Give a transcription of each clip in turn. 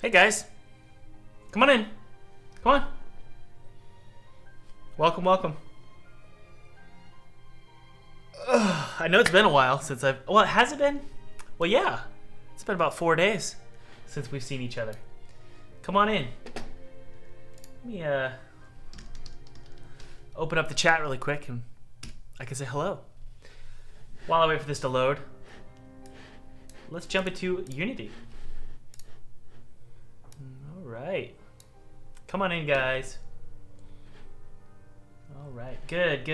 Hey guys, come on in. Come on. Welcome, welcome. I know it's been a while since I've... Well, has it been? Well, yeah. It's been about 4 days since we've seen each other. Come on in. Let me open up the chat really quick and I can say hello. While I wait for this to load, let's jump into Unity. All right. Come on in, guys. All right. Good.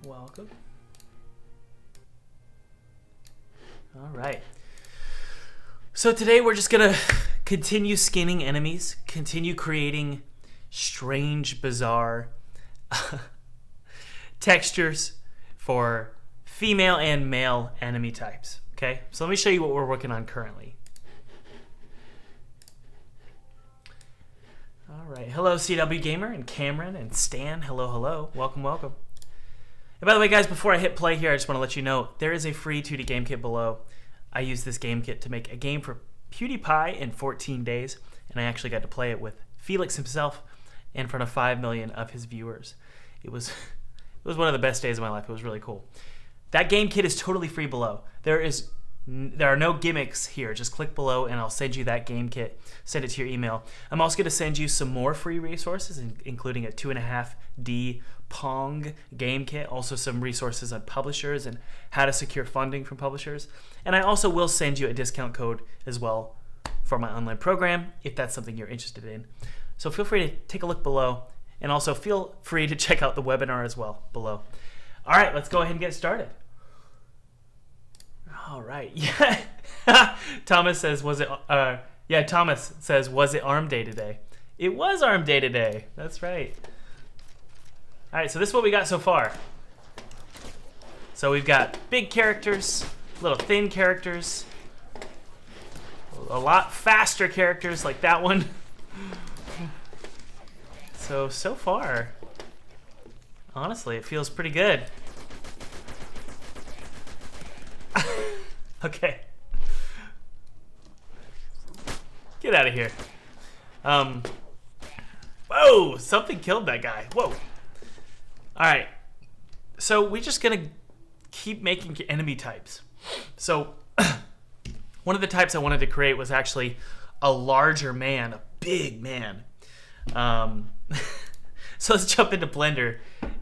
Welcome. All right. So today we're just going to continue skinning enemies, continue creating strange, bizarre textures for female and male enemy types. Okay? So let me show you what we're working on currently. All right. Hello, CW Gamer and Cameron and Stan. Hello. Welcome. And by the way, guys, before I hit play here, I just want to let you know there is a free 2D game kit below. I used this game kit to make a game for PewDiePie in 14 days, and I actually got to play it with Felix himself in front of 5 million of his viewers. It was one of the best days of my life. It was really cool. That game kit is totally free below. There are no gimmicks here. Just click below and I'll send you that game kit. Send it to your email. I'm also going to send you some more free resources, including a 2.5D Pong game kit, also some resources on publishers and how to secure funding from publishers. And I also will send you a discount code as well for my online program if that's something you're interested in. So feel free to take a look below, and also feel free to check out the webinar as well below. All right, let's go ahead and get started. All right. Yeah. Thomas says, was it ARM day today? It was ARM day today. That's right. All right, so this is what we got so far. So we've got big characters, little thin characters, a lot faster characters like that one. So far, honestly, it feels pretty good. Okay. Get out of here. Whoa, something killed that guy. Whoa. All right. So we're just going to keep making enemy types. So one of the types I wanted to create was actually a larger man, a big man. So let's jump into Blender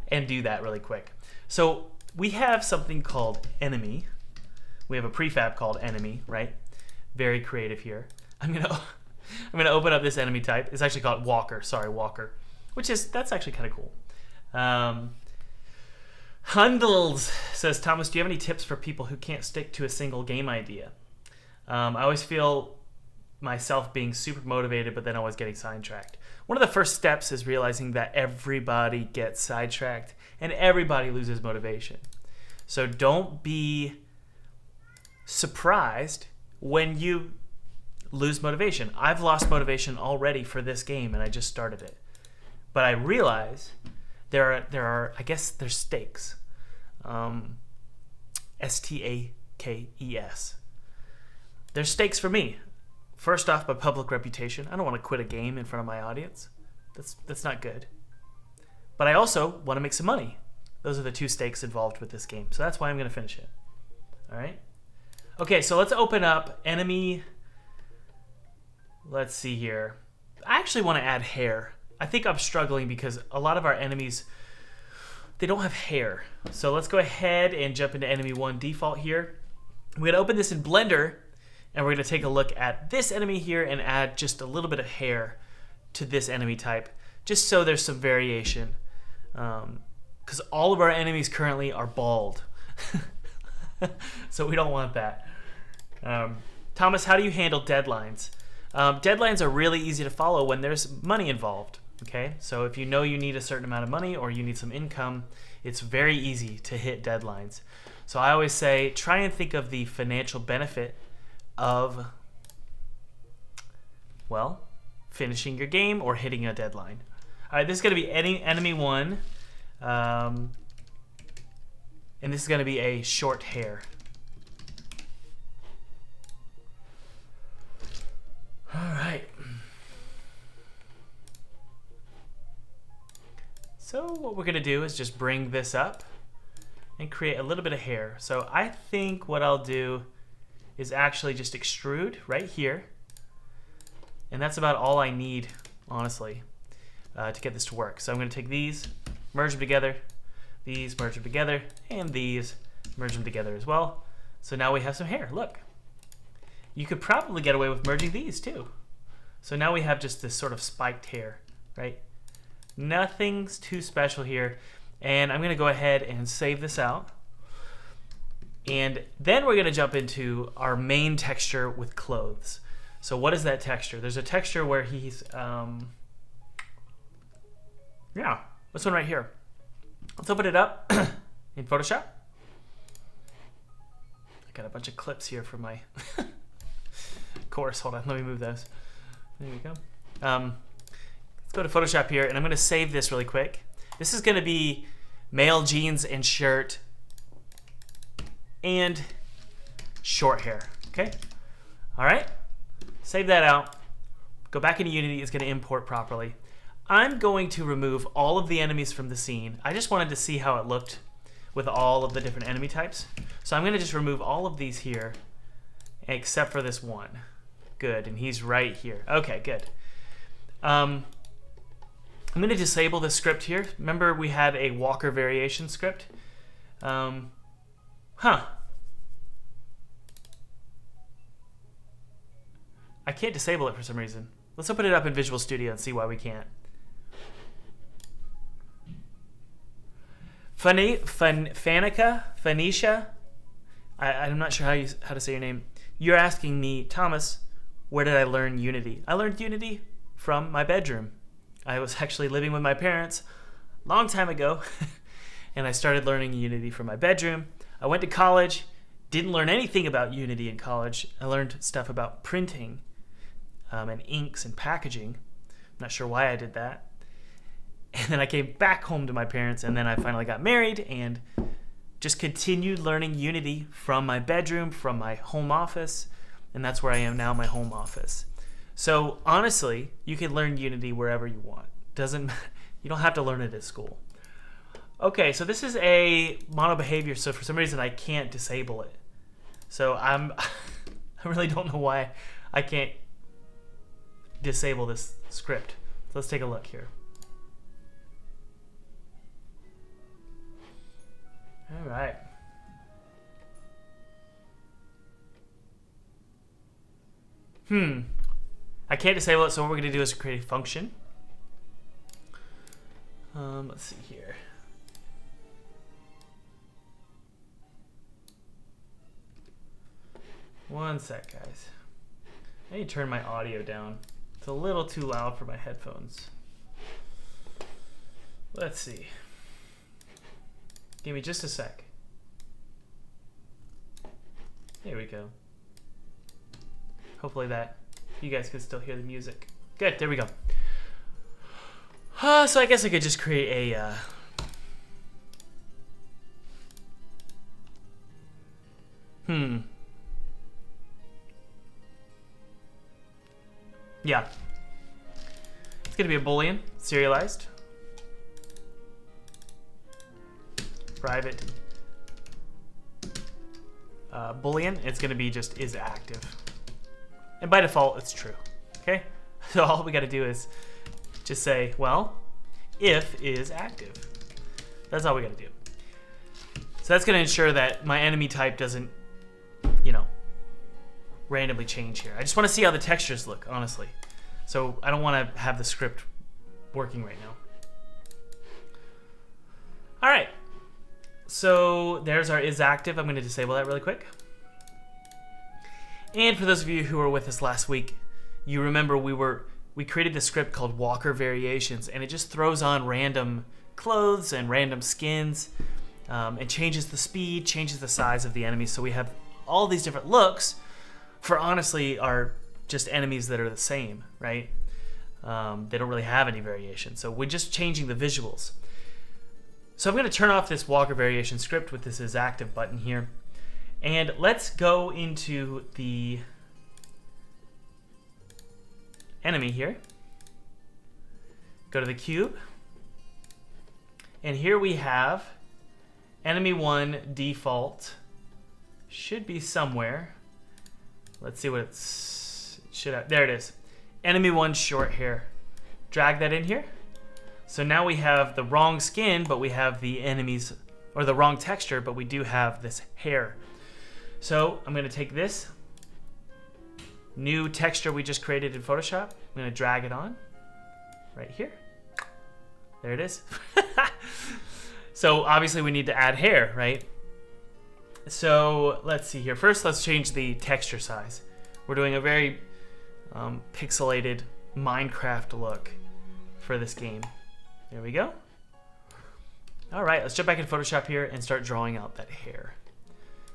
and do that really quick. So we have something called enemy. We have a prefab called enemy, right? Very creative here. I'm gonna open up this enemy type. It's actually called Walker. Sorry, Walker. That's actually kind of cool. Hundles says, Thomas, do you have any tips for people who can't stick to a single game idea? I always feel myself being super motivated, but then always getting sidetracked. One of the first steps is realizing that everybody gets sidetracked and everybody loses motivation. So don't be surprised when you lose motivation. I've lost motivation already for this game and I just started it. But I realize there are I guess there's stakes. STAKES. There's stakes for me. First off, my public reputation. I don't want to quit a game in front of my audience. That's not good. But I also want to make some money. Those are the two stakes involved with this game. So that's why I'm going to finish it. All right? Okay, so let's open up enemy. Let's see here. I actually want to add hair. I think I'm struggling because a lot of our enemies, they don't have hair. So let's go ahead and jump into enemy 1 default here. We're going to open this in Blender, and we're going to take a look at this enemy here and add just a little bit of hair to this enemy type, just so there's some variation. Because all of our enemies currently are bald. So we don't want that. Thomas, how do you handle deadlines? Deadlines are really easy to follow when there's money involved. Okay, so if you know you need a certain amount of money or you need some income, it's very easy to hit deadlines. So I always say, try and think of the financial benefit of, well, finishing your game or hitting a deadline. All right, this is going to be enemy 1. And this is going to be a short hair. So what we're gonna do is just bring this up and create a little bit of hair. So I think what I'll do is actually just extrude right here. And that's about all I need, honestly, to get this to work. So I'm gonna take these, merge them together, these, merge them together, and these, merge them together as well. So now we have some hair, look. You could probably get away with merging these too. So now we have just this sort of spiked hair, right? Nothing's too special here. And I'm gonna go ahead and save this out. And then we're gonna jump into our main texture with clothes. So what is that texture? There's a texture where he's, yeah, this one right here. Let's open it up in Photoshop. I got a bunch of clips here for my course. Hold on, let me move those. There we go. Let's go to Photoshop here, and I'm gonna save this really quick. This is gonna be male jeans and shirt and short hair, okay? All right, save that out. Go back into Unity, it's gonna import properly. I'm going to remove all of the enemies from the scene. I just wanted to see how it looked with all of the different enemy types. So I'm gonna just remove all of these here, except for this one. Good, and he's right here. Okay, good. I'm gonna disable the script here. Remember we had a Walker variation script? I can't disable it for some reason. Let's open it up in Visual Studio and see why we can't. Phanisha, I'm not sure how to say your name. You're asking me, Thomas, where did I learn Unity? I learned Unity from my bedroom. I was actually living with my parents a long time ago, and I started learning Unity from my bedroom. I went to college, didn't learn anything about Unity in college. I learned stuff about printing and inks and packaging. I'm not sure why I did that. And then I came back home to my parents, and then I finally got married and just continued learning Unity from my bedroom, from my home office, and that's where I am now, my home office. So honestly, you can learn Unity wherever you want. You don't have to learn it at school. Okay, so this is a mono behavior, so for some reason I can't disable it. So I really don't know why I can't disable this script. So let's take a look here. All right. I can't disable it, so what we're going to do is create a function. Let's see here. One sec, guys. I need to turn my audio down. It's a little too loud for my headphones. Let's see. Give me just a sec. There we go. Hopefully that you guys can still hear the music. Good, there we go. So I guess I could just create a yeah. It's gonna be a Boolean, serialized. Private Boolean, it's gonna be just is active. And by default, it's true, okay? So all we gotta do is just say, well, if is active. That's all we gotta do. So that's gonna ensure that my enemy type doesn't, randomly change here. I just wanna see how the textures look, honestly. So I don't wanna have the script working right now. All right, so there's our is active. I'm gonna disable that really quick. And for those of you who were with us last week, you remember we created this script called Walker Variations, and it just throws on random clothes and random skins, and changes the speed, changes the size of the enemies. So we have all these different looks for honestly are just enemies that are the same, right? They don't really have any variation. So we're just changing the visuals. So I'm going to turn off this Walker Variation script with this is active button here. And let's go into the enemy here. Go to the cube. And here we have enemy 1 default. Should be somewhere. Let's see what it should have. There it is. Enemy 1 short hair. Drag that in here. So now we have the wrong skin, but we have the enemies, or the wrong texture, but we do have this hair. So I'm going to take this new texture we just created in Photoshop. I'm going to drag it on right here. There it is. So obviously we need to add hair, right? So let's see here. First, let's change the texture size. We're doing a very pixelated Minecraft look for this game. There we go. All right, let's jump back in Photoshop here and start drawing out that hair.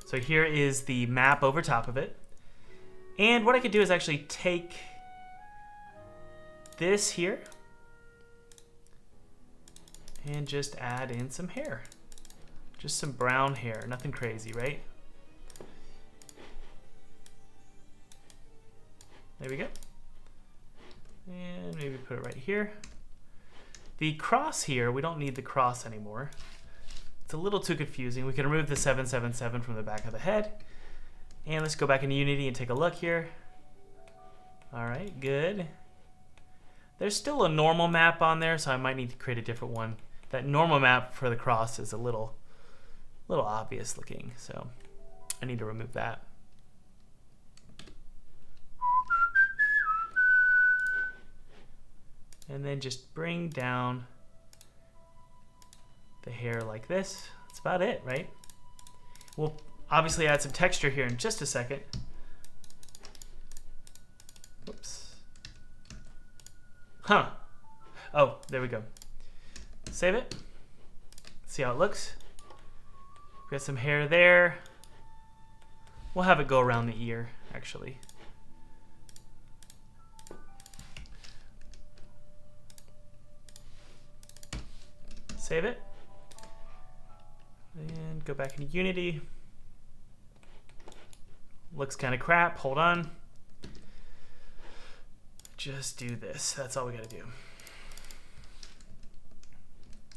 So here is the map over top of it. And what I could do is actually take this here and just add in some hair. Just some brown hair, nothing crazy, right? There we go. And maybe put it right here. The cross here, we don't need the cross anymore. It's a little too confusing. We can remove the 777 from the back of the head. And let's go back into Unity and take a look here. All right, good. There's still a normal map on there, so I might need to create a different one. That normal map for the cross is a little obvious looking, so I need to remove that. And then just bring down the hair like this. That's about it, right? We'll obviously add some texture here in just a second. Whoops. Huh. Oh, there we go. Save it. See how it looks. Got some hair there. We'll have it go around the ear, actually. Save it. And go back into Unity. Looks kind of crap. Hold on. Just do this. That's all we got to do.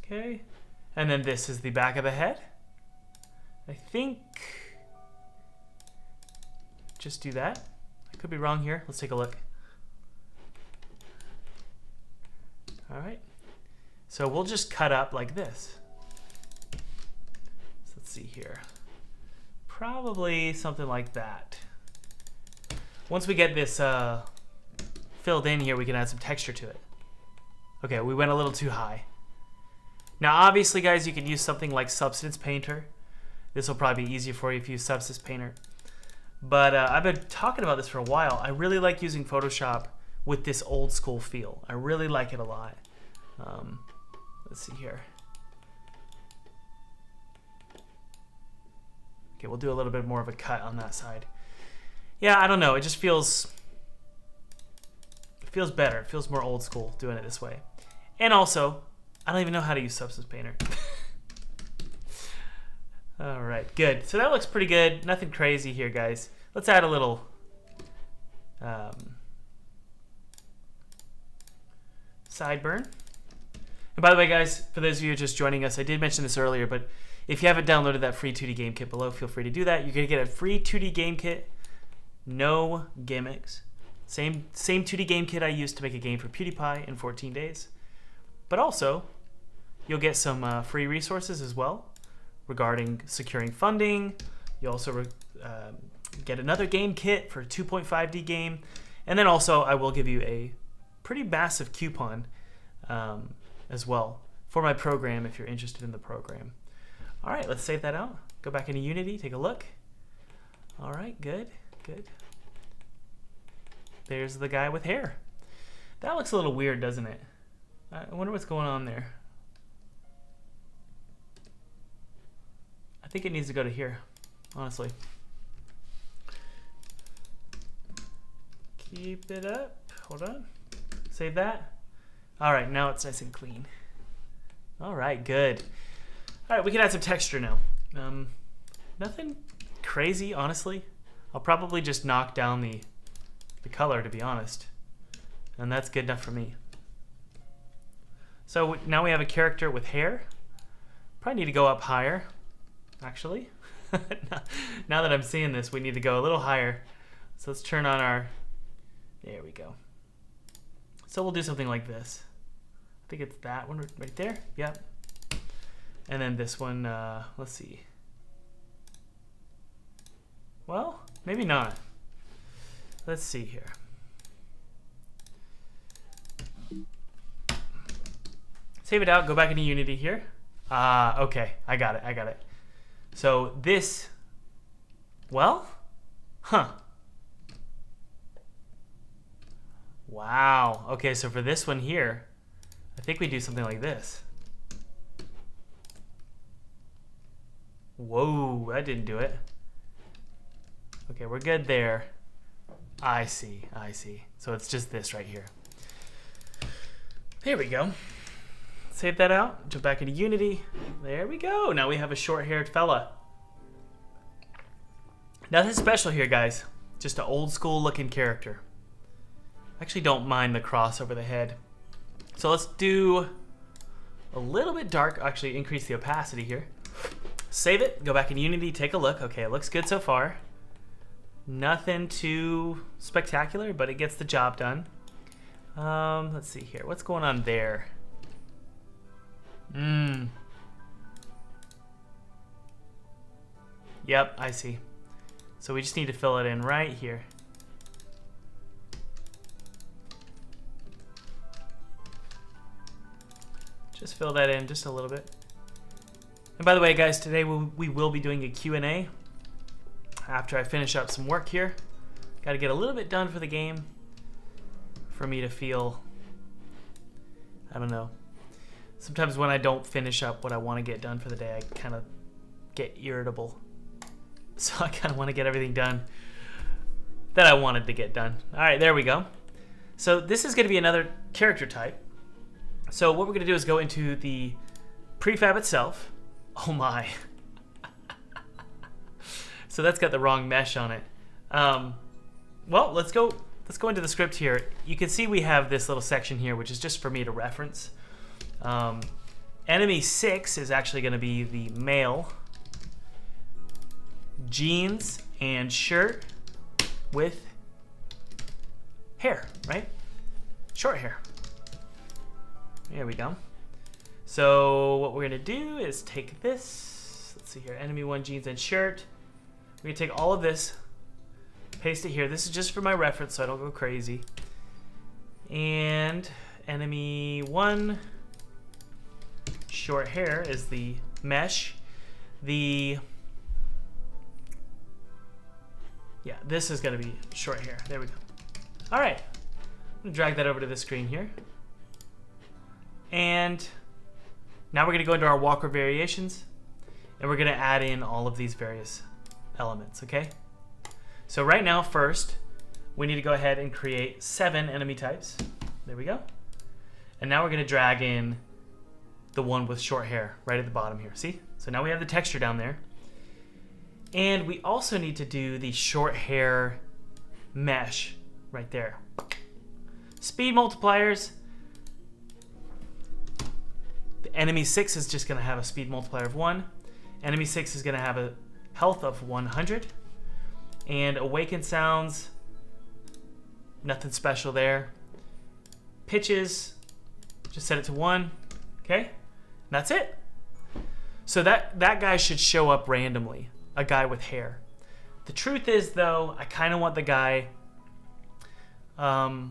Okay. And then this is the back of the head. I think just do that. I could be wrong here. Let's take a look. All right. So we'll just cut up like this. So let's see here. Probably something like that. Once we get this filled in here, we can add some texture to it. Okay, we went a little too high. Now obviously guys, you can use something like Substance Painter. This will probably be easier for you if you use Substance Painter. But I've been talking about this for a while. I really like using Photoshop with this old school feel. I really like it a lot. Let's see here. Okay, we'll do a little bit more of a cut on that side. Yeah, I don't know. It just feels better. It feels more old school doing it this way. And also, I don't even know how to use Substance Painter. All right, good. So that looks pretty good. Nothing crazy here, guys. Let's add a little sideburn. And by the way, guys, for those of you just joining us, I did mention this earlier, but if you haven't downloaded that free 2D game kit below, feel free to do that. You're going to get a free 2D game kit, no gimmicks. Same 2D game kit I used to make a game for PewDiePie in 14 days. But also, you'll get some free resources as well regarding securing funding. You also get another game kit for a 2.5D game. And then also, I will give you a pretty massive coupon as well for my program if you're interested in the program. All right, let's save that out. Go back into Unity, take a look. All right, good, good. There's the guy with hair. That looks a little weird, doesn't it? I wonder what's going on there. I think it needs to go to here, honestly. Keep it up. Hold on. Save that. All right, now it's nice and clean. All right, good. All right, we can add some texture now. Nothing crazy, honestly. I'll probably just knock down the color, to be honest. And that's good enough for me. So now we have a character with hair. Probably need to go up higher, actually. Now that I'm seeing this, we need to go a little higher. So let's turn on our... There we go. So we'll do something like this. I think it's that one right there. Yep. And then this one, let's see. Well, maybe not. Let's see here. Save it out, go back into Unity here. Okay, I got it. So this, well, Wow, okay, so for this one here, I think we do something like this. Whoa, that didn't do it. Okay, we're good there. I see. So it's just this right here. Here we go. Save that out, jump back into Unity. There we go. Now we have a short-haired fella. Nothing special here, guys. Just an old school looking character. I actually don't mind the cross over the head. So let's do a little bit dark. Actually, increase the opacity here. Save it, go back in Unity, take a look. Okay, it looks good so far. Nothing too spectacular, but it gets the job done. Let's see here. What's going on there? Yep, I see. So we just need to fill it in right here. Just fill that in just a little bit. And by the way, guys, today we will be doing a Q&A after I finish up some work here. Got to get a little bit done for the game for me to feel, I don't know. Sometimes when I don't finish up what I want to get done for the day, I kind of get irritable. So I kind of want to get everything done that I wanted to get done. All right, there we go. So this is going to be another character type. So what we're going to do is go into the prefab itself. Oh my. So that's got the wrong mesh on it. Well, let's go into the script here. You can see we have this little section here, which is just for me to reference. Enemy 6 is actually going to be the male. Jeans and shirt with hair, right? Short hair. There we go. So what we're gonna do is take this. Let's see here. Enemy 1 jeans and shirt. We're gonna take all of this, paste it here. This is just for my reference, so I don't go crazy. And enemy 1 short hair is the mesh. Yeah, this is gonna be short hair. There we go. All right, I'm gonna drag that over to the screen here. And now we're gonna go into our walker variations and we're gonna add in all of these various elements, okay? So right now, first, we need to go ahead and create 7 enemy types. There we go. And now we're gonna drag in the one with short hair right at the bottom here, see? So now we have the texture down there. And we also need to do the short hair mesh right there. Speed multipliers. The enemy 6 is just going to have a speed multiplier of 1. Enemy 6 is going to have a health of 100. And awaken sounds, nothing special there. Pitches, just set it to 1. Okay, and that's it. So that guy should show up randomly. A guy with hair. The truth is, though, I kind of want the guy, I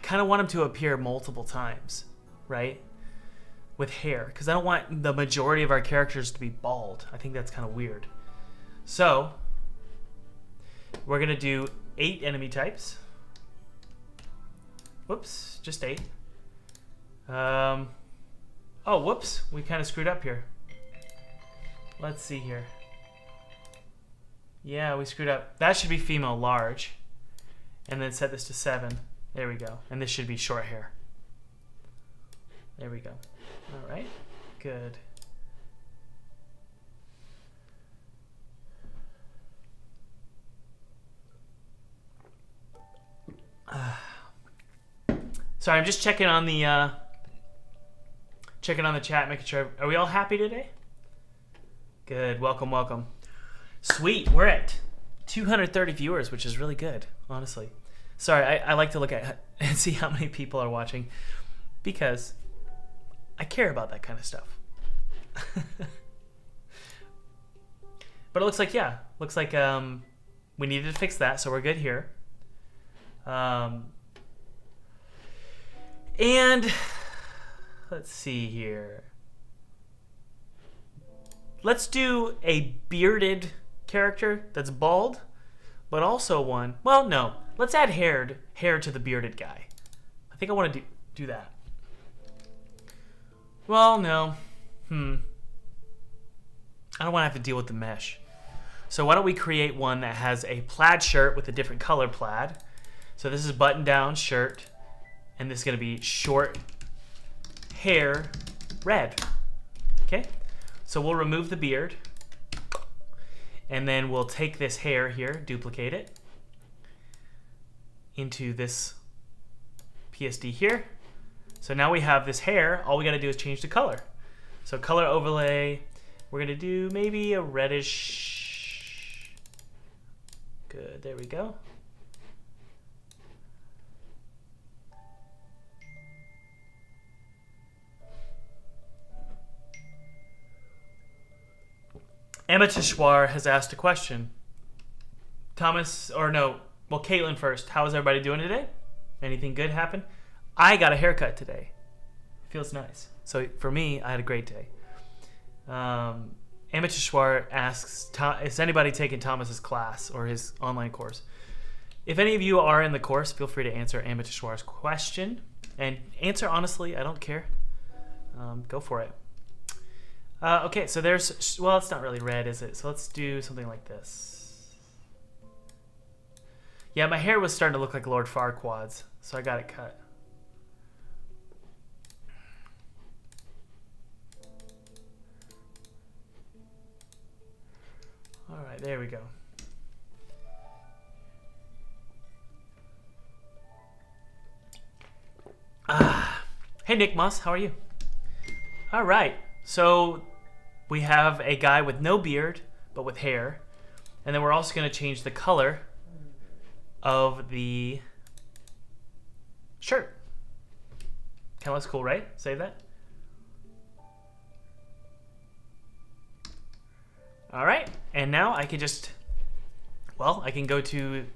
kind of want him to appear multiple times, right? With hair, because I don't want the majority of our characters to be bald. I think that's kind of weird. So, we're going to do 8 enemy types. Whoops, just 8. Oh, whoops, we kind of screwed up here. Let's see here. Yeah, we screwed up. That should be female large. And then set this to 7. There we go. And this should be short hair. There we go. All right. Good. Sorry, I'm just checking on the chat, making sure. Are we all happy today? Good. Welcome, welcome. Sweet. We're at 230 viewers, which is really good, honestly. Sorry, I like to look at and see how many people are watching because I care about that kind of stuff. But it looks like, yeah, we needed to fix that, so we're good here. And let's see here. Let's do a bearded character that's bald, but also one. Well, no. Let's add hair to the bearded guy. I think I want to do that. Well, no. I don't want to have to deal with the mesh. So why don't we create one that has a plaid shirt with a different color plaid. So this is button-down shirt, and this is going to be short hair red. Okay? So we'll remove the beard, and then we'll take this hair here, duplicate it into this PSD here. So now we have this hair. All we got to do is change the color. So color overlay, we're going to do maybe a reddish. Good, there we go. Emma Tishwar has asked a question. Caitlin first. How is everybody doing today? Anything good happen? I got a haircut today. It feels nice. So for me, I had a great day. Emma Tishwar asks, is anybody taking Thomas's class or his online course? If any of you are in the course, feel free to answer Emma Tishwar's question. And answer honestly, I don't care. Go for it. Okay, so it's not really red, is it? So let's do something like this. Yeah, my hair was starting to look like Lord Farquaad's, so I got it cut. All right, there we go. Hey, Nick Moss, how are you? All right. So we have a guy with no beard, but with hair. And then we're also going to change the color of the shirt. Kind of looks cool, right? Save that. All right. And now I can I can go to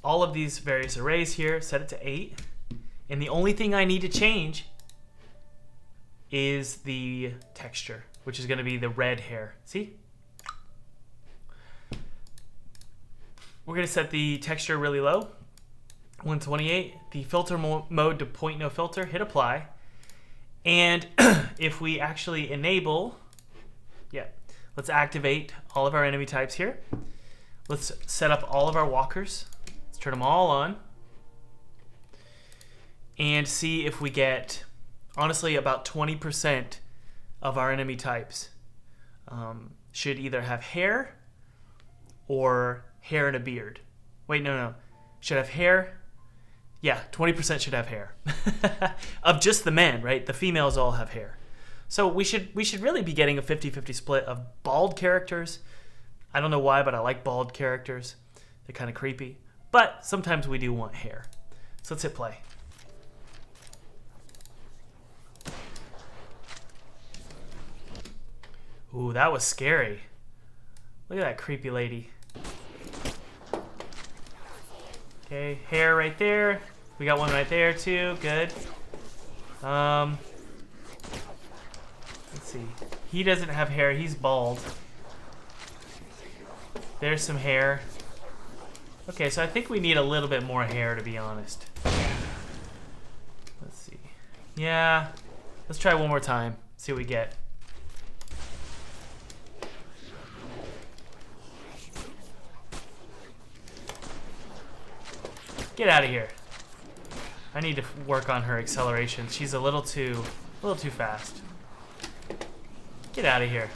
all of these various arrays here, set it to 8. And the only thing I need to change is the texture, which is going to be the red hair. See? We're going to set the texture really low, 128. The filter mode to point no filter, hit apply. And if we actually enable, let's activate all of our enemy types here. Let's set up all of our walkers. Let's turn them all on. And see if we get, honestly, about 20% of our enemy types should either have hair or hair and a beard. Wait, no. Should have hair. Yeah, 20% should have hair. Of just the men, right? The females all have hair. So we should really be getting a 50-50 split of bald characters. I don't know why, but I like bald characters. They're kind of creepy. But sometimes we do want hair. So let's hit play. Ooh, that was scary. Look at that creepy lady. Okay, hair right there. We got one right there too. Good. Let's see. He doesn't have hair. He's bald. There's some hair. Okay, so I think we need a little bit more hair, to be honest. Let's see. Yeah. Let's try one more time. See what we get. Get out of here. I need to work on her acceleration. She's a little too fast. Get out of here.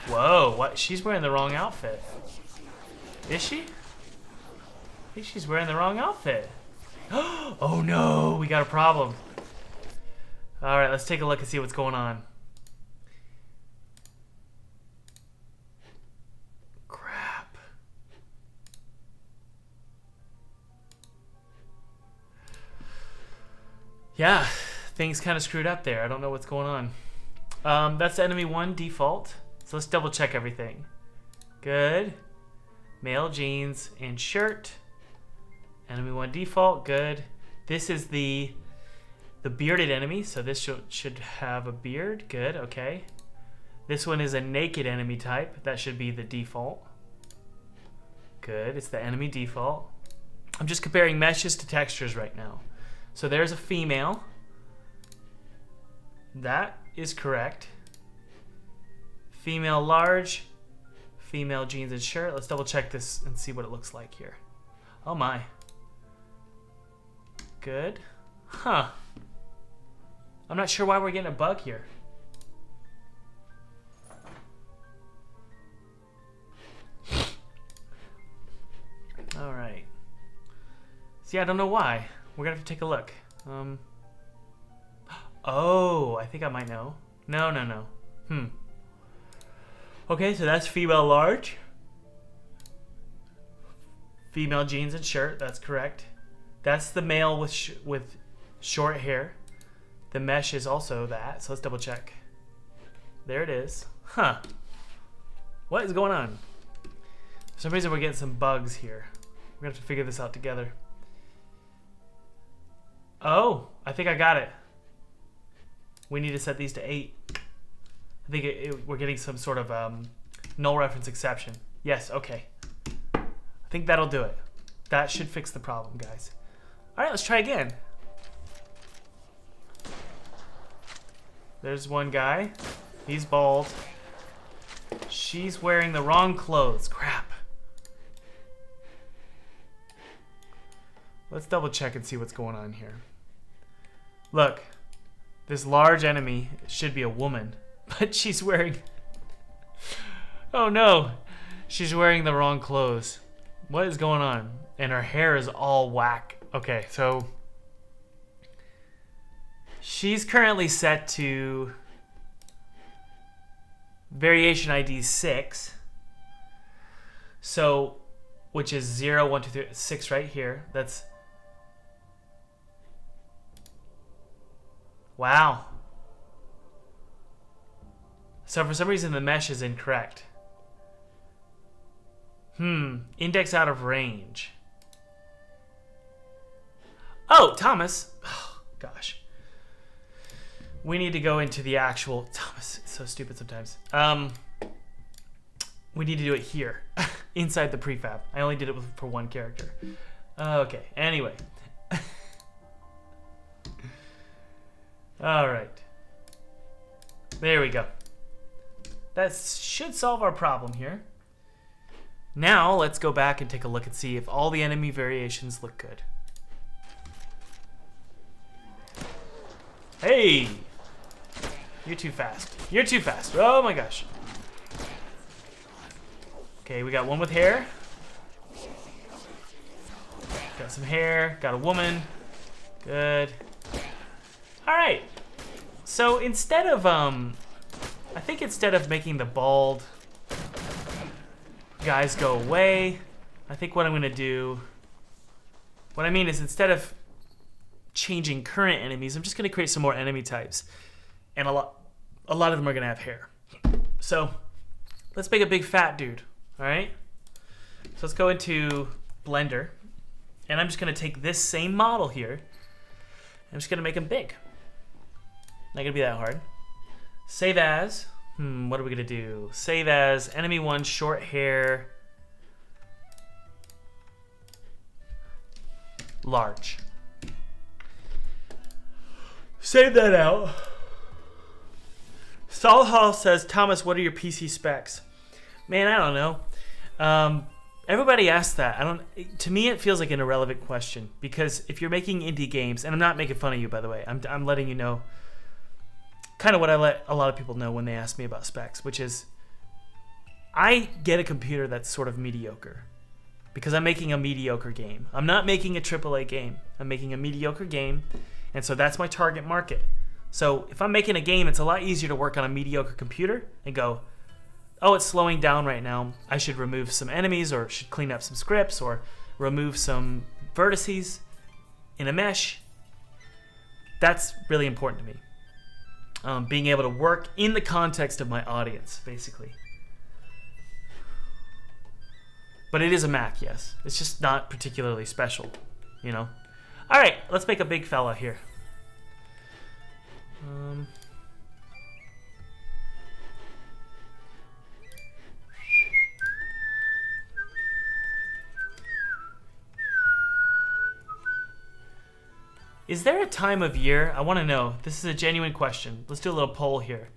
Whoa, what? She's wearing the wrong outfit. Is she? I think she's wearing the wrong outfit. Oh no, we got a problem. All right, let's take a look and see what's going on. Crap. Yeah, things kind of screwed up there. I don't know what's going on. That's enemy 1 default. So let's double check everything. Good. Male jeans and shirt. Enemy 1 default. Good. This is the bearded enemy, so this should have a beard. Good, okay. This one is a naked enemy type. That should be the default. Good, it's the enemy default. I'm just comparing meshes to textures right now. So there's a female. That is correct. Female large. Female jeans and shirt. Let's double check this and see what it looks like here. Oh my. Good. Huh. I'm not sure why we're getting a bug here. All right. See, I don't know why. We're gonna have to take a look. Oh, I think I might know. No. Okay, so that's female large. Female jeans and shirt, that's correct. That's the male with short hair. The mesh is also that, so let's double check. There it is. Huh. What is going on? For some reason we're getting some bugs here. We're gonna have to figure this out together. Oh, I think I got it. We need to set these to 8. I think we're getting some sort of null reference exception. Yes, okay. I think that'll do it. That should fix the problem, guys. All right, let's try again. There's one guy. He's bald. She's wearing the wrong clothes. Crap. Let's double check and see what's going on here. Look, this large enemy should be a woman, but she's wearing... Oh no, she's wearing the wrong clothes. What is going on? And her hair is all whack. Okay, so she's currently set to variation ID 6. So, which is 0, 1, 2, 3, 6 right here. That's... Wow. So for some reason the mesh is incorrect. Index out of range. Oh, Thomas. Oh, gosh. We need to go into the actual... Thomas, it's so stupid sometimes. We need to do it here. Inside the prefab. I only did it for one character. Okay, anyway. Alright. There we go. That should solve our problem here. Now, let's go back and take a look and see if all the enemy variations look good. Hey! You're too fast. You're too fast. Oh my gosh. Okay, we got one with hair. Got some hair. Got a woman. Good. Alright. So instead of, I think instead of making the bald guys go away, I think what I'm going to do, what I mean is instead of changing current enemies, I'm just going to create some more enemy types. And a lot of them are going to have hair. So let's make a big fat dude, all right? So let's go into Blender, and I'm just going to take this same model here, and I'm just going to make him big. Not going to be that hard. Save as. What are we going to do? Save as enemy 1, short hair, large. Save that out. Saul Hall says, Thomas, what are your PC specs? Man, I don't know. Everybody asks that. To me, it feels like an irrelevant question, because if you're making indie games, and I'm not making fun of you, by the way, I'm letting you know kind of what I let a lot of people know when they ask me about specs, which is I get a computer that's sort of mediocre because I'm making a mediocre game. I'm not making a AAA game. I'm making a mediocre game, and so that's my target market. So if I'm making a game, it's a lot easier to work on a mediocre computer and go, oh, it's slowing down right now. I should remove some enemies or should clean up some scripts or remove some vertices in a mesh. That's really important to me. Being able to work in the context of my audience, basically. But it is a Mac, yes. It's just not particularly special, you know? All right, let's make a big fella here. Is there a time of year? I want to know. This is a genuine question. Let's do a little poll here.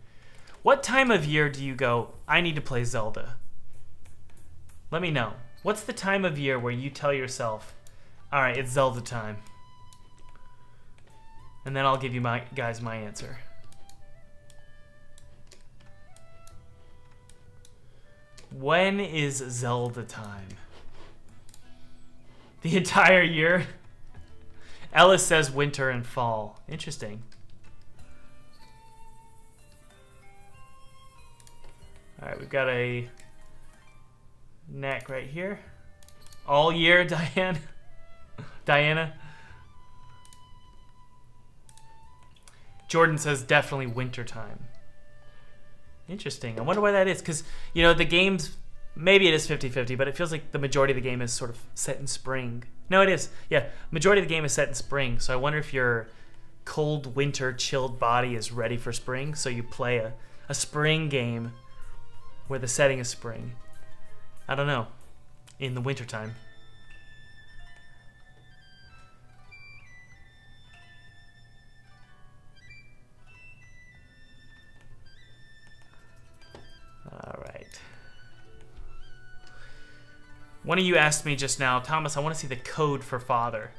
What time of year do you go, I need to play Zelda? Let me know. What's the time of year where you tell yourself, all right, it's Zelda time? And then I'll give you my answer. When is Zelda time? The entire year? Ellis says winter and fall. Interesting. All right, we've got a neck right here. All year, Diana. Jordan says definitely winter time. Interesting. I wonder why that is, because, you know, the game's, maybe it is 50-50, but it feels like the majority of the game is sort of set in spring. No, it is. Yeah, majority of the game is set in spring, so I wonder if your cold winter chilled body is ready for spring, so you play a spring game where the setting is spring. I don't know. In the wintertime. All right. One of you asked me just now, Thomas, I want to see the code for father.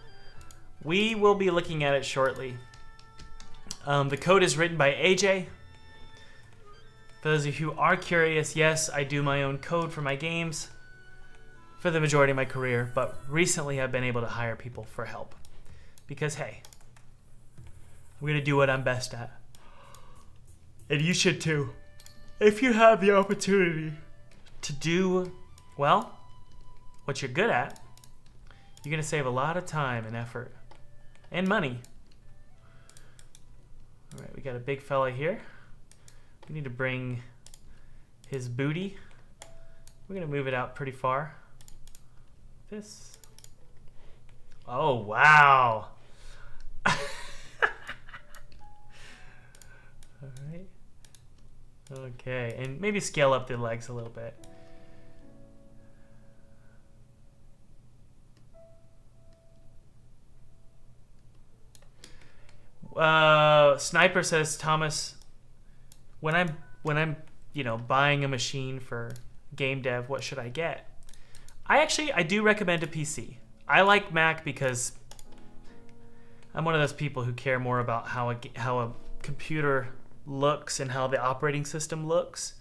We will be looking at it shortly. The code is written by AJ. For those of you who are curious, yes, I do my own code for my games for the majority of my career, but recently I've been able to hire people for help. Because, hey, I'm going to do what I'm best at. And you should too. If you have the opportunity to do, well, what you're good at, you're going to save a lot of time and effort and money. All right, we got a big fella here. We need to bring his booty. We're going to move it out pretty far. This. Oh, wow. All right. Okay, and maybe scale up the legs a little bit. Sniper says, Thomas, when I'm buying a machine for game dev, what should I get? I do recommend a PC. I like Mac because I'm one of those people who care more about how a computer looks and how the operating system looks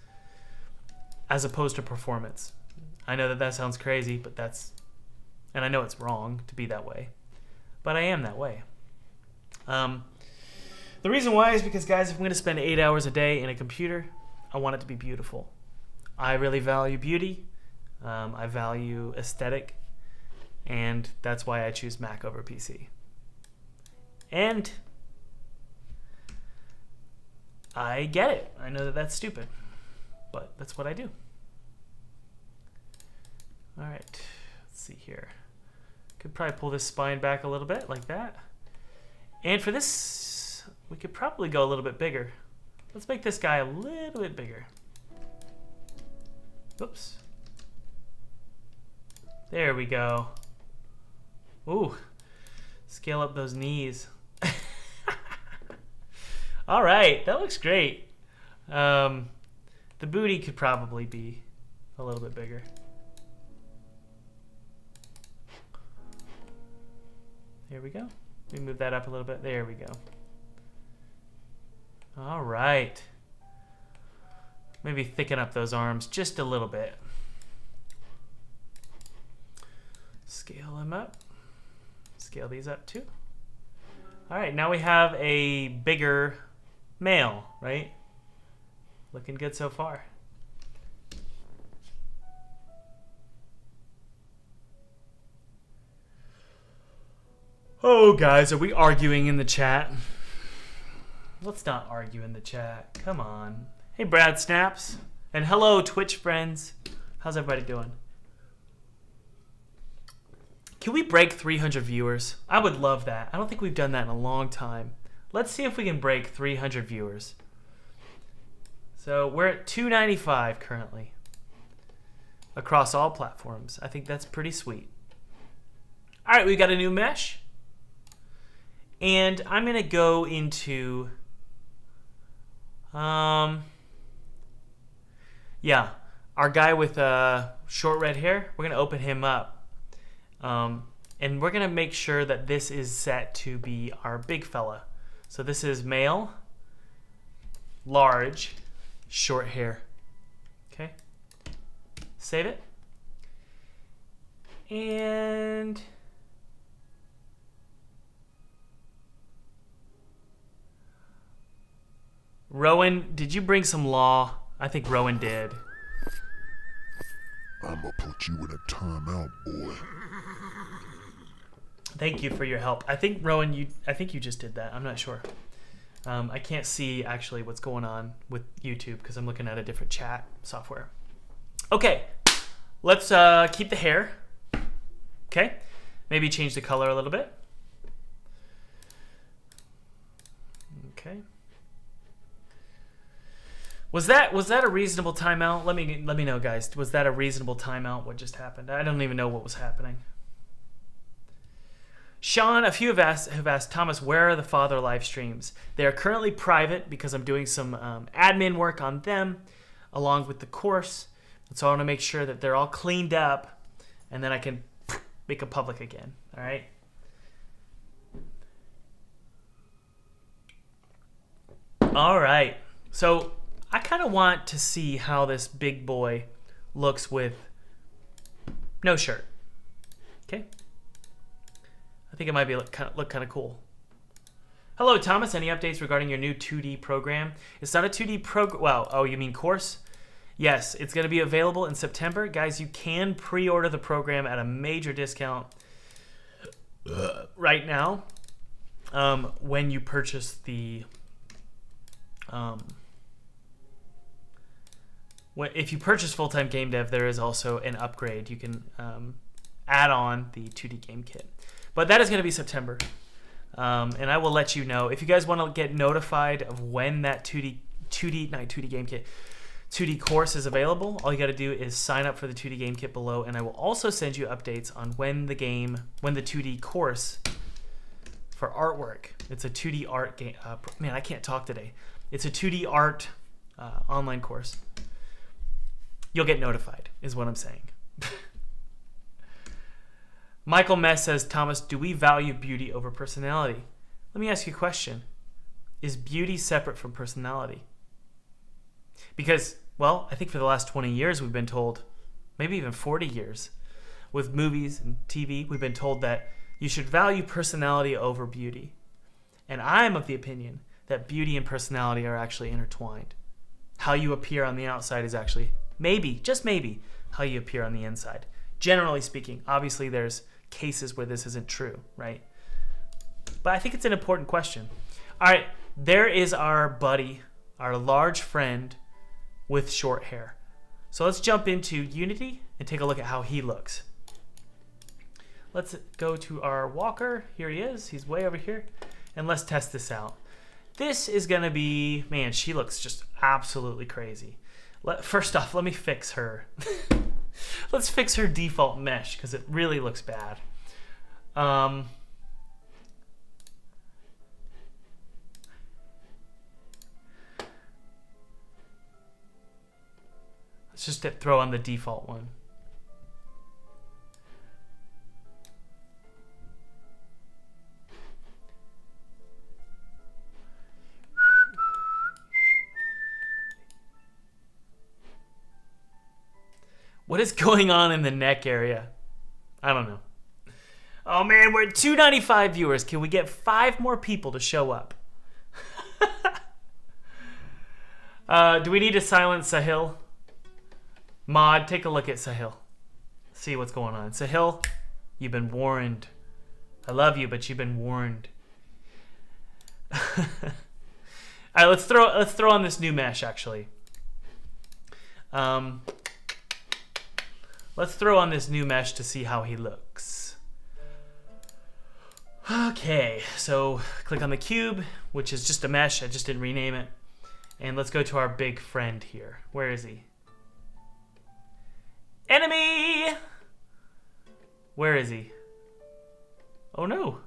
as opposed to performance. I know that sounds crazy, but and I know it's wrong to be that way, but I am that way. The reason why is because, guys, if I'm going to spend 8 hours a day in a computer, I want it to be beautiful. I really value beauty. I value aesthetic, and that's why I choose Mac over PC. And I get it. I know that that's stupid, but that's what I do. All right, let's see here. Could probably pull this spine back a little bit like that. And for this, we could probably go a little bit bigger. Let's make this guy a little bit bigger. Oops. There we go. Ooh, scale up those knees. All right, that looks great. The booty could probably be a little bit bigger. There we go. Let me move that up a little bit. There we go. All right. Maybe thicken up those arms just a little bit. Scale them up. Scale these up too. All right, now we have a bigger Male, right? Looking good so far. Oh, guys, are we arguing in the chat? Let's not argue in the chat. Come on. Hey, Brad Snaps. And hello, Twitch friends. How's everybody doing? Can we break 300 viewers? I would love that. I don't think we've done that in a long time. Let's see if we can break 300 viewers. So we're at 295 currently across all platforms. I think that's pretty sweet. All right, we got a new mesh. And I'm going to go into, yeah, our guy with short red hair. We're going to open him up. And we're going to make sure that this is set to be our big fella. So this is male, large, short hair. Okay. Save it. And Rowan, did you bring some law? I think Rowan did. I'ma put you in a timeout, boy. Thank you for your help. I think Rowan, I think you just did that. I'm not sure. I can't see actually what's going on with YouTube because I'm looking at a different chat software. Okay, let's keep the hair. Okay, maybe change the color a little bit. Okay. Was that a reasonable timeout? Let me know, guys. Was that a reasonable timeout? What just happened? I don't even know what was happening. Sean, a few have asked Thomas, where are the father live streams? They are currently private because I'm doing some admin work on them along with the course. And so I want to make sure that they're all cleaned up and then I can make them public again. All right. All right. So I kind of want to see how this big boy looks with no shirt. Okay. I think it might be look kind of cool. Hello, Thomas. Any updates regarding your new 2D program? It's not a 2D program. Well, oh, you mean course? Yes, it's going to be available in September. Guys, you can pre-order the program at a major discount right now when you purchase the... if you purchase full-time game dev, there is also an upgrade. You can add on the 2D game kit. But that is going to be September. And I will let you know. If you guys want to get notified of when that 2D game kit, 2D course is available, all you got to do is sign up for the 2D game kit below. And I will also send you updates on when the 2D course for artwork. It's a 2D art game. Man, I can't talk today. It's a 2D art online course. You'll get notified, is what I'm saying. Michael Mess says, Thomas, do we value beauty over personality? Let me ask you a question. Is beauty separate from personality? Because, well, I think for the last 20 years we've been told, maybe even 40 years, with movies and TV, we've been told that you should value personality over beauty. And I'm of the opinion that beauty and personality are actually intertwined. How you appear on the outside is actually, maybe, just maybe, how you appear on the inside. Generally speaking, obviously there's cases where this isn't true, right? But I think it's an important question. All right, there is our buddy, our large friend with short hair. So let's jump into Unity and take a look at how he looks. Let's go to our walker. Here he is. He's way over here. And let's test this out. This is going to be, man, she looks just absolutely crazy. First off, let me fix her. Let's fix her default mesh because it really looks bad. Let's just throw on the default one. What is going on in the neck area? I don't know. Oh man, we're at 295 viewers. Can we get 5 more people to show up? Do we need to silence Sahil? Mod, take a look at Sahil. See what's going on. Sahil, you've been warned. I love you, but you've been warned. All right, let's throw on this new mesh actually. Let's throw on this new mesh to see how he looks. Okay, so click on the cube, which is just a mesh. I just didn't rename it. And let's go to our big friend here. Where is he? Enemy! Where is he? Oh no.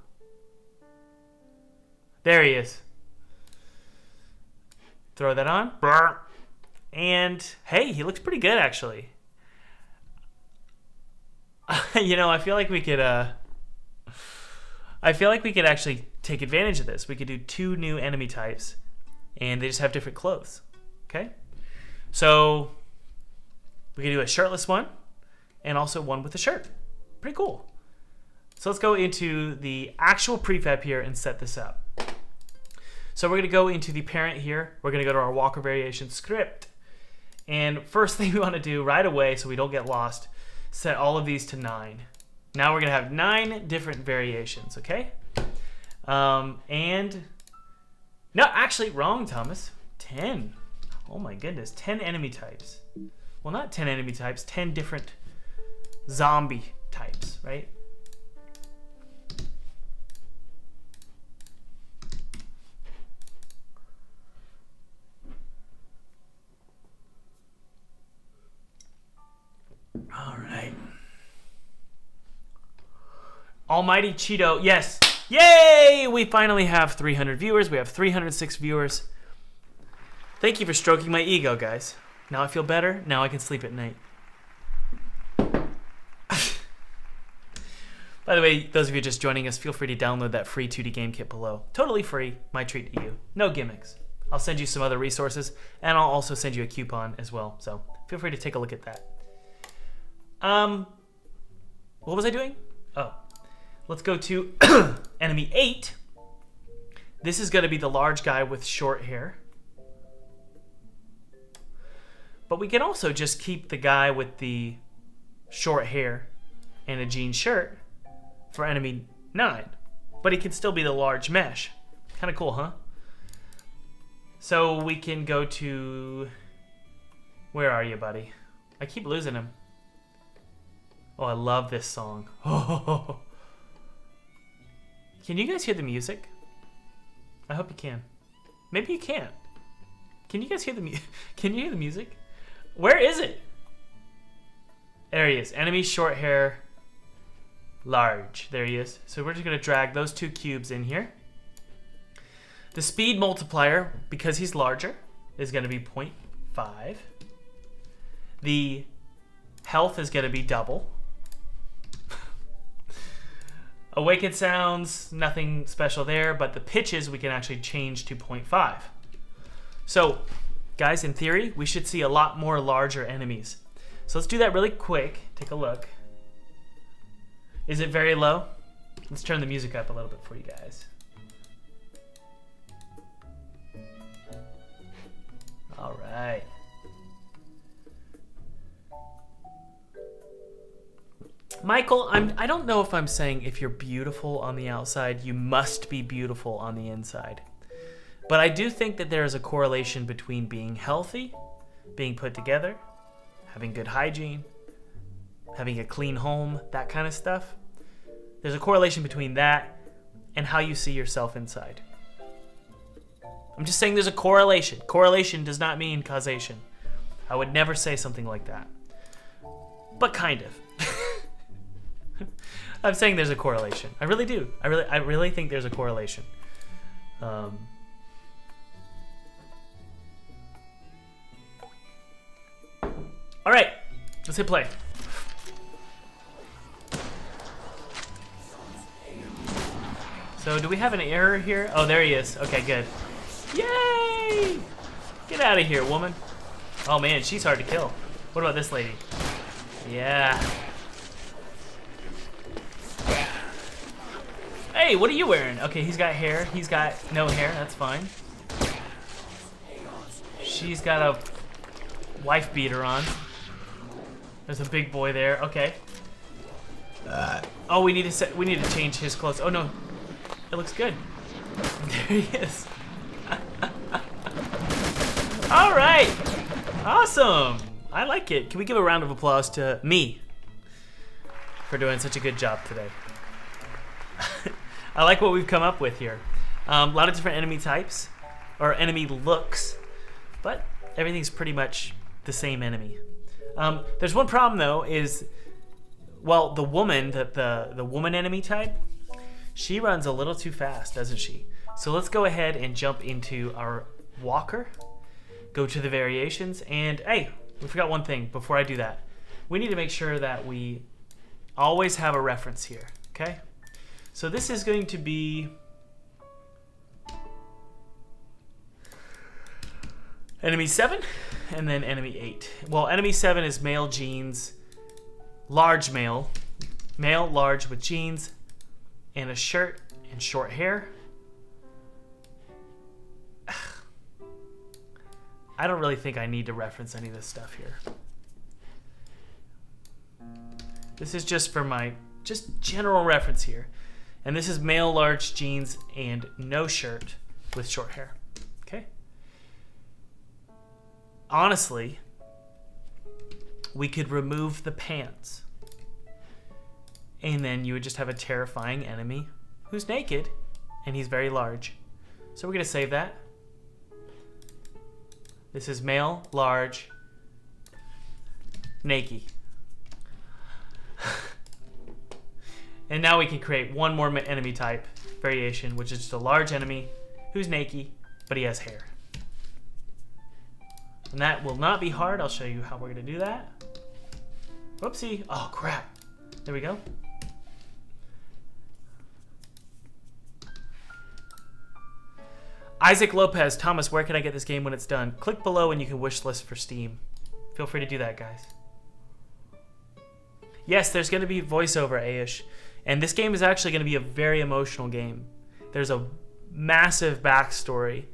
There he is. Throw that on. And hey, he looks pretty good actually. You know, I feel like we could actually take advantage of this. We could do 2 new enemy types and they just have different clothes. Okay? So we can do a shirtless one and also one with a shirt. Pretty cool. So let's go into the actual prefab here and set this up. So we're going to go into the parent here. We're going to go to our Walker variation script. And first thing we want to do right away so we don't get lost, set all of these to 9. Now we're going to have 9 different variations, okay? And no, actually wrong, Thomas. 10. Oh my goodness, 10 enemy types. Well, not 10 enemy types, 10 different zombie types, right? All right. Almighty Cheeto, yes. Yay! We finally have 300 viewers. We have 306 viewers. Thank you for stroking my ego, guys. Now I feel better. Now I can sleep at night. By the way, those of you just joining us, feel free to download that free 2D game kit below. Totally free. My treat to you. No gimmicks. I'll send you some other resources, and I'll also send you a coupon as well. So feel free to take a look at that. What was I doing? Oh, let's go to enemy 8. This is going to be the large guy with short hair. But we can also just keep the guy with the short hair and a jean shirt for enemy 9. But he can still be the large mesh. Kind of cool, huh? So we can go to... Where are you, buddy? I keep losing him. Oh, I love this song. Oh. Can you guys hear the music? I hope you can. Maybe you can't. Can you guys hear the Can you hear the music? Where is it? There he is. Enemy short hair, large. There he is. So we're just gonna drag those 2 cubes in here. The speed multiplier, because he's larger, is gonna be 0.5. The health is gonna be double. Awakened sounds, nothing special there, but the pitches we can actually change to 0.5. So, guys, in theory, we should see a lot more larger enemies. So let's do that really quick. Take a look. Is it very low? Let's turn the music up a little bit for you guys. All right. Michael, I don't know if I'm saying if you're beautiful on the outside, you must be beautiful on the inside. But I do think that there is a correlation between being healthy, being put together, having good hygiene, having a clean home, that kind of stuff. There's a correlation between that and how you see yourself inside. I'm just saying there's a correlation. Correlation does not mean causation. I would never say something like that. But kind of. I'm saying there's a correlation. I really do. I really think there's a correlation. All right, let's hit play. So do we have an error here? Oh, there he is. Okay, good. Yay! Get out of here, woman. Oh man, she's hard to kill. What about this lady? Yeah. Hey, what are you wearing? Okay, he's got hair. He's got no hair. That's fine. She's got a wife beater on. There's a big boy there. Okay. Oh, we need to change his clothes. Oh no, it looks good. There he is. All right, awesome. I like it. Can we give a round of applause to me for doing such a good job today? I like what we've come up with here. A lot of different enemy types or enemy looks, but everything's pretty much the same enemy. There's one problem though, is well, the woman, the woman enemy type, she runs a little too fast, doesn't she? So let's go ahead and jump into our walker, go to the variations, and hey, we forgot one thing before I do that. We need to make sure that we always have a reference here, okay? So this is going to be enemy 7 and then enemy 8. Well, enemy 7 is male jeans, large male, large with jeans and a shirt and short hair. I don't really think I need to reference any of this stuff here. This is just for my general reference here. And this is male large jeans and no shirt with short hair. Okay? Honestly, we could remove the pants. And then you would just have a terrifying enemy who's naked and he's very large. So we're going to save that. This is male, large, naked. And now we can create one more enemy type variation, which is just a large enemy who's naked, but he has hair. And that will not be hard. I'll show you how we're going to do that. Whoopsie. Oh, crap. There we go. Isaac Lopez, Thomas, where can I get this game when it's done? Click below and you can wish list for Steam. Feel free to do that, guys. Yes, there's going to be voiceover, Aish. And this game is actually going to be a very emotional game. There's a massive backstory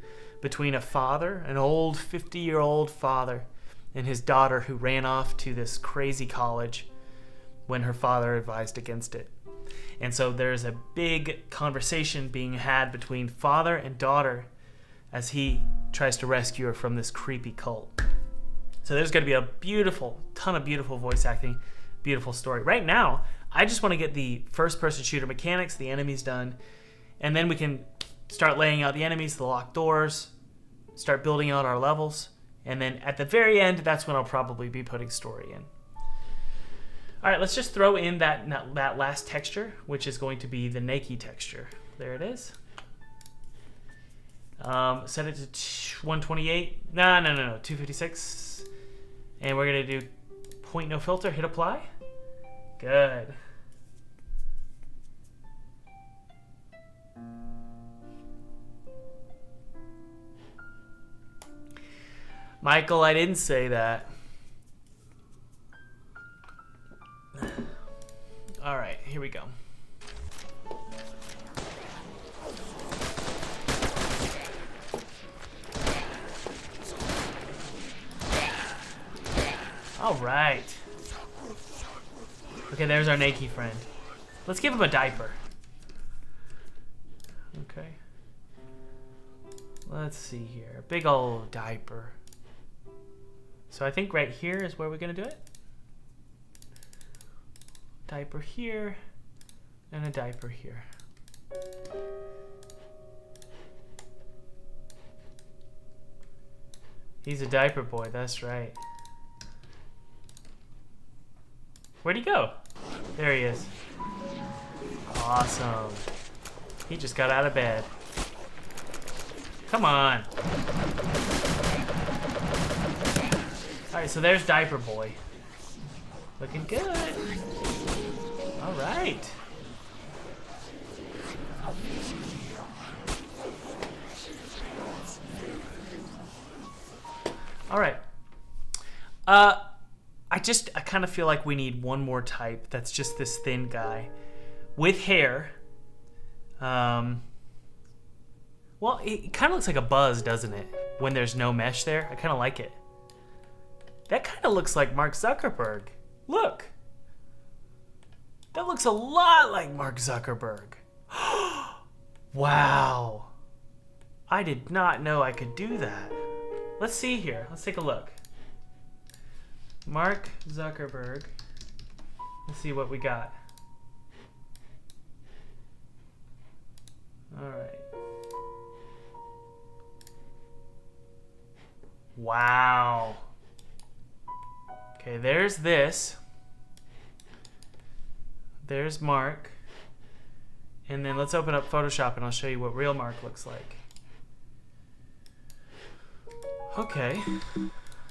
between a father, an old 50-year-old father, and his daughter who ran off to this crazy college when her father advised against it. And so there's a big conversation being had between father and daughter as he tries to rescue her from this creepy cult. So there's going to be a ton of beautiful voice acting, beautiful story. Right now, I just want to get the first-person shooter mechanics, the enemies done, and then we can start laying out the enemies, the locked doors, start building out our levels, and then at the very end, that's when I'll probably be putting story in. All right, let's just throw in that last texture, which is going to be the naked texture. There it is. Set it to 128. No, 256. And we're going to do point no filter, hit apply. Good. Michael, I didn't say that. All right, here we go. All right. Okay, there's our naked friend. Let's give him a diaper. Okay. Let's see here. Big old diaper. So I think right here is where we're gonna do it. Diaper here, and a diaper here. He's a diaper boy, that's right. Where'd he go? There he is. Awesome. He just got out of bed. Come on. Alright, so there's Diaper Boy. Looking good. Alright. Alright. I kind of feel like we need one more type that's just this thin guy with hair. Well, it kind of looks like a Buzz, doesn't it? when there's no mesh there. I kind of like it. That kind of looks like Mark Zuckerberg. Look. That looks a lot like Mark Zuckerberg. Wow. I did not know I could do that. Let's see here. Let's take a look. Mark Zuckerberg. Let's see what we got. All right. Wow. Okay, there's this. There's Mark. And then let's open up Photoshop and I'll show you what real Mark looks like. Okay.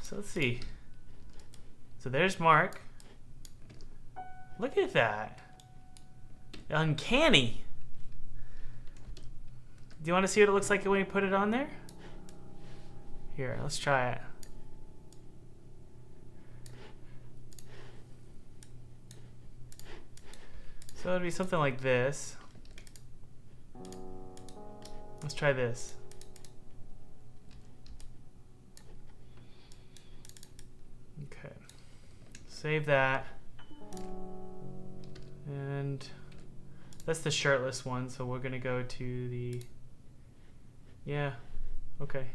So let's see. So there's Mark. Look at that. Uncanny. Do you want to see what it looks like when you put it on there? Here, let's try it. So it'd be something like this. Let's try this. Okay. Save that. And that's the shirtless one, so we're gonna go to the... Yeah, okay.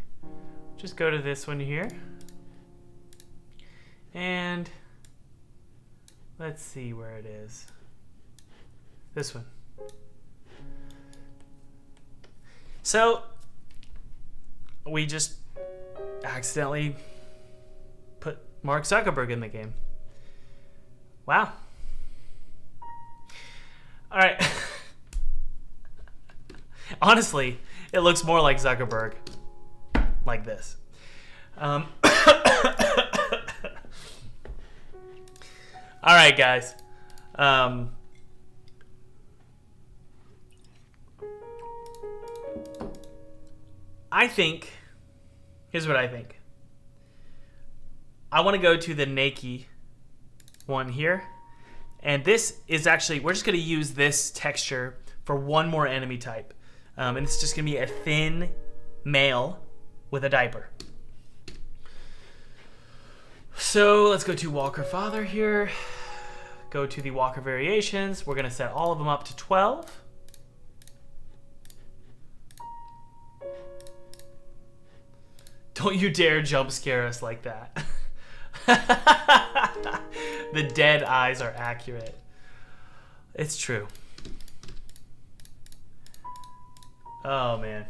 Just go to this one here. And let's see where it is. This one. So we just accidentally put Mark Zuckerberg in the game. Wow. All right. Honestly, it looks more like Zuckerberg, like this. All right, guys. I think, here's what I think. I want to go to the Nike one here. And this is actually, we're just going to use this texture for one more enemy type. And it's just going to be a thin male with a diaper. So let's go to Walker Father here. Go to the Walker variations. We're going to set all of them up to 12. Don't you dare jump scare us like that. The dead eyes are accurate. It's true. Oh, man.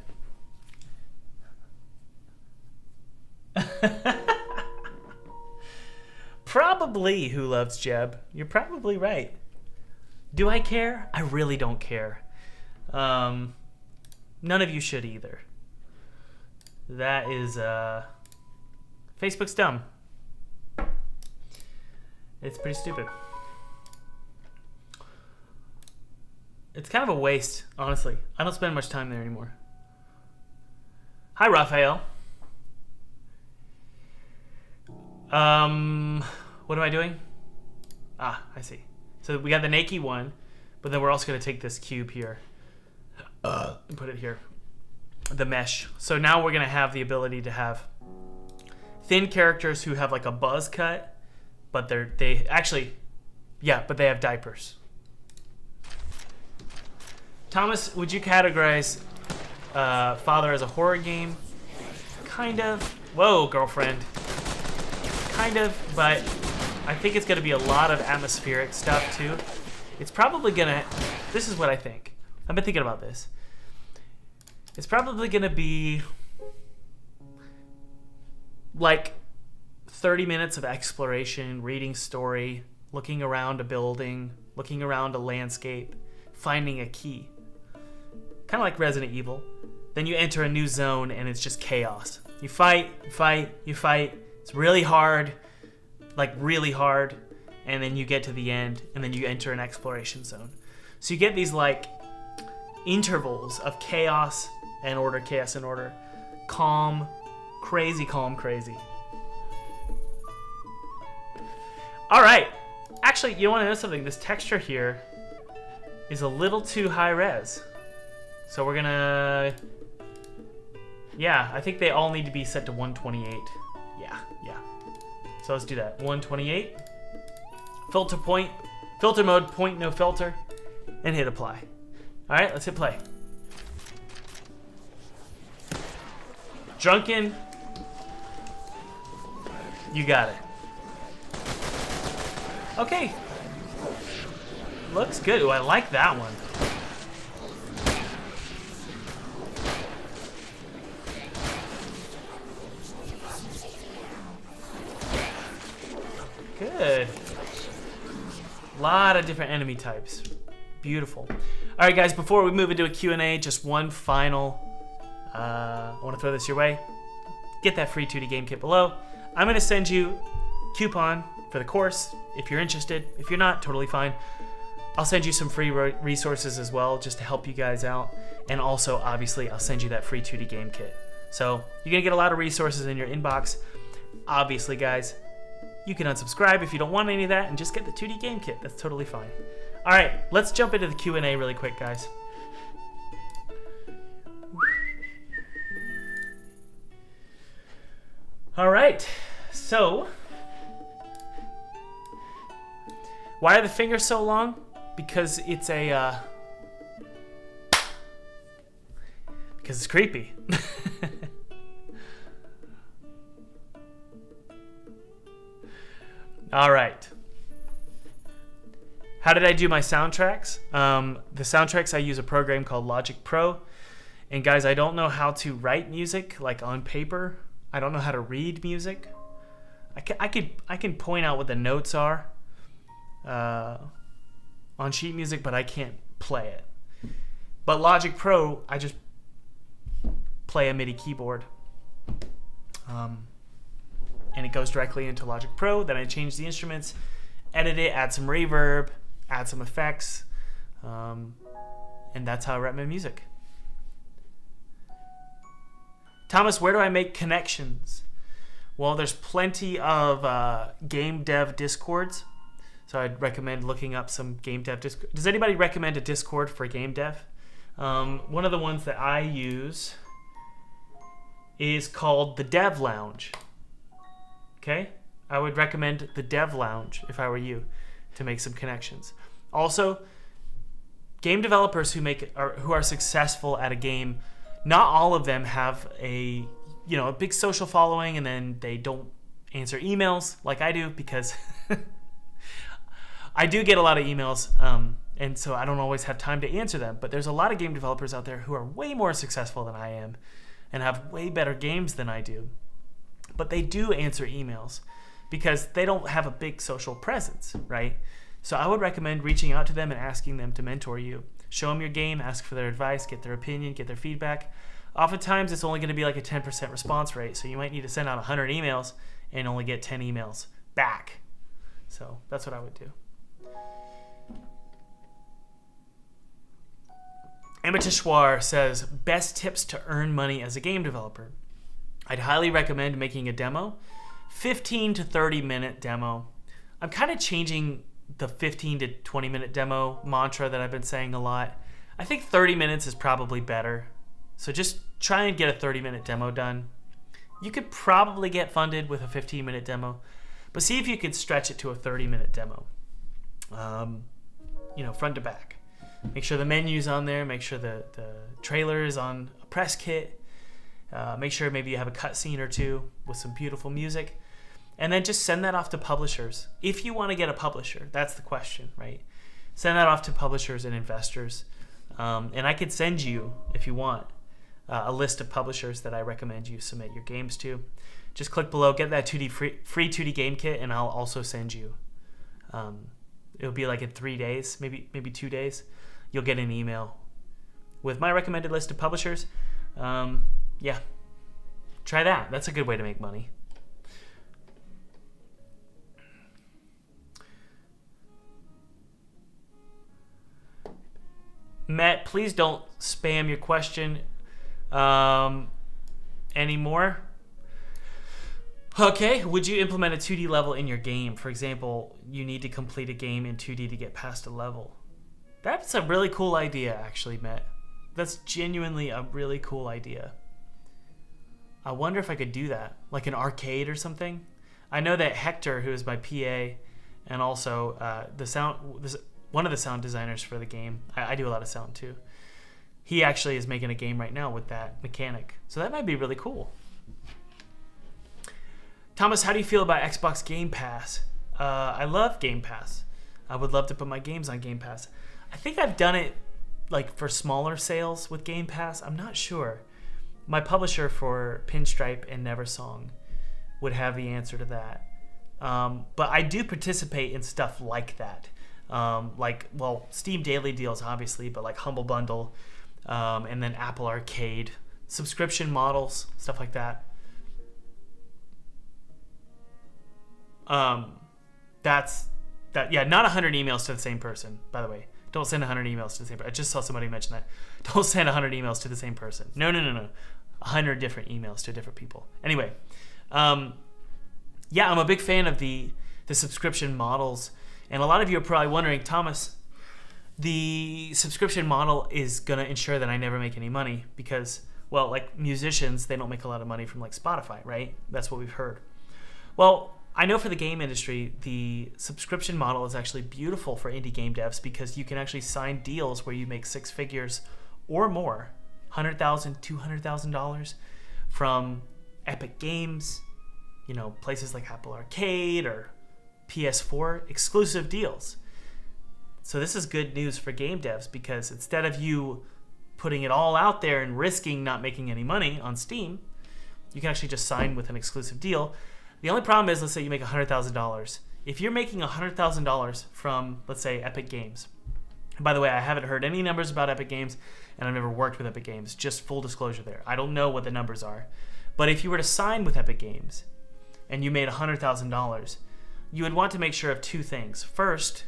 Probably Who Loves Jeb. You're probably right. Do I care? I really don't care. None of you should either. That is, Facebook's dumb. It's pretty stupid. It's kind of a waste, honestly. I don't spend much time there anymore. Hi, Raphael. What am I doing? Ah, I see. So we got the Nike one, but then we're also going to take this cube here and put it here. The mesh. So now we're going to have the ability to have thin characters who have like a buzz cut, but they have diapers. Thomas, would you categorize Father as a horror game? Kind of. Whoa, girlfriend. Kind of, but I think it's going to be a lot of atmospheric stuff too. It's probably going to... This is what I think. I've been thinking about this. It's probably going to be like 30 minutes of exploration, reading story, looking around a building, looking around a landscape, finding a key. Kind of like Resident Evil. Then you enter a new zone and it's just chaos. You fight, you fight, you fight. It's really hard, like really hard. And then you get to the end and then you enter an exploration zone. So you get these like intervals of chaos and order, chaos and order. Calm, crazy, calm, crazy. All right. Actually, you want to know something? This texture here is a little too high res. So we're gonna Yeah, I think they all need to be set to 128. Yeah. So let's do that. 128. Filter mode, point no filter, and hit apply. All right, let's hit play. Drunken. You got it. Okay. Looks good. Ooh, I like that one. Good. A lot of different enemy types. Beautiful. All right, guys, before we move into a Q&A, just one final... I want to throw this your way. Get that free 2D game kit below. I'm going to send you a coupon for the course if you're interested. If you're not, totally fine. I'll send you some free resources as well just to help you guys out. And also, obviously, I'll send you that free 2D game kit. So you're going to get a lot of resources in your inbox. Obviously, guys, you can unsubscribe if you don't want any of that and just get the 2D game kit. That's totally fine. All right, let's jump into the Q&A really quick, guys. All right, so why are the fingers so long? Because it's a because it's creepy. All right. How did I do my soundtracks? The soundtracks, I use a program called Logic Pro. And guys, I don't know how to write music like on paper. I don't know how to read music. I can point out what the notes are on sheet music, but I can't play it. But Logic Pro, I just play a MIDI keyboard. And it goes directly into Logic Pro. Then I change the instruments, edit it, add some reverb, add some effects, and that's how I write my music. Thomas, where do I make connections? Well, there's plenty of game dev discords, so I'd recommend looking up some game dev discord. Does anybody recommend a discord for game dev? One of the ones that I use is called the Dev Lounge. Okay? I would recommend the Dev Lounge if I were you to make some connections. Also, game developers who are successful at a game, not all of them have a big social following, and then they don't answer emails like I do, because I do get a lot of emails, and so I don't always have time to answer them. But there's a lot of game developers out there who are way more successful than I am and have way better games than I do. But they do answer emails because they don't have a big social presence, right? So I would recommend reaching out to them and asking them to mentor you. Show them your game, ask for their advice, get their opinion, get their feedback. Oftentimes, it's only going to be like a 10% response rate, so you might need to send out 100 emails and only get 10 emails back. So that's what I would do. Amatishwar says, best tips to earn money as a game developer. I'd highly recommend making a demo, 15 to 30 minute demo. I'm kind of changing the 15 to 20 minute demo mantra that I've been saying a lot. I think 30 minutes is probably better. So just try and get a 30-minute demo done. You could probably get funded with a 15-minute demo, but see if you could stretch it to a 30-minute demo. Front to back. Make sure the menu's on there. Make sure the trailer is on a press kit. Make sure maybe you have a cutscene or two with some beautiful music. And then just send that off to publishers. If you want to get a publisher, that's the question, right? Send that off to publishers and investors. And I could send you, if you want, a list of publishers that I recommend you submit your games to. Just click below, get that free 2D game kit, and I'll also send you. It'll be like in 3 days, maybe 2 days. You'll get an email with my recommended list of publishers. Yeah, try that. That's a good way to make money. Matt, please don't spam your question anymore. Okay, would you implement a 2D level in your game? For example, you need to complete a game in 2D to get past a level. That's a really cool idea, actually, Matt. That's genuinely a really cool idea. I wonder if I could do that, like an arcade or something. I know that Hector, who is my PA, and also one of the sound designers for the game. I do a lot of sound too. He actually is making a game right now with that mechanic, so that might be really cool. Thomas, how do you feel about Xbox Game Pass? I love Game Pass. I would love to put my games on Game Pass. I think I've done it like for smaller sales with Game Pass. I'm not sure. My publisher for Pinstripe and Neversong would have the answer to that. But I do participate in stuff like that. Steam Daily Deals, obviously, but like Humble Bundle, and then Apple Arcade, subscription models, stuff like that. Not 100 emails to the same person, by the way. Don't send 100 emails to the same person. I just saw somebody mention that. Don't send 100 emails to the same person. No. 100 different emails to different people. Anyway, I'm a big fan of the subscription models. And a lot of you are probably wondering, Thomas, the subscription model is going to ensure that I never make any money because, well, like musicians, they don't make a lot of money from like Spotify, right? That's what we've heard. Well, I know for the game industry, the subscription model is actually beautiful for indie game devs because you can actually sign deals where you make six figures or more, $100,000, $200,000 from Epic Games, places like Apple Arcade or PS4, exclusive deals. So this is good news for game devs because instead of you putting it all out there and risking not making any money on Steam, you can actually just sign with an exclusive deal. The only problem is, let's say you make $100,000. If you're making $100,000 from, let's say, Epic Games. And by the way, I haven't heard any numbers about Epic Games, and I've never worked with Epic Games. Just full disclosure there. I don't know what the numbers are. But if you were to sign with Epic Games and you made $100,000, you would want to make sure of two things. First,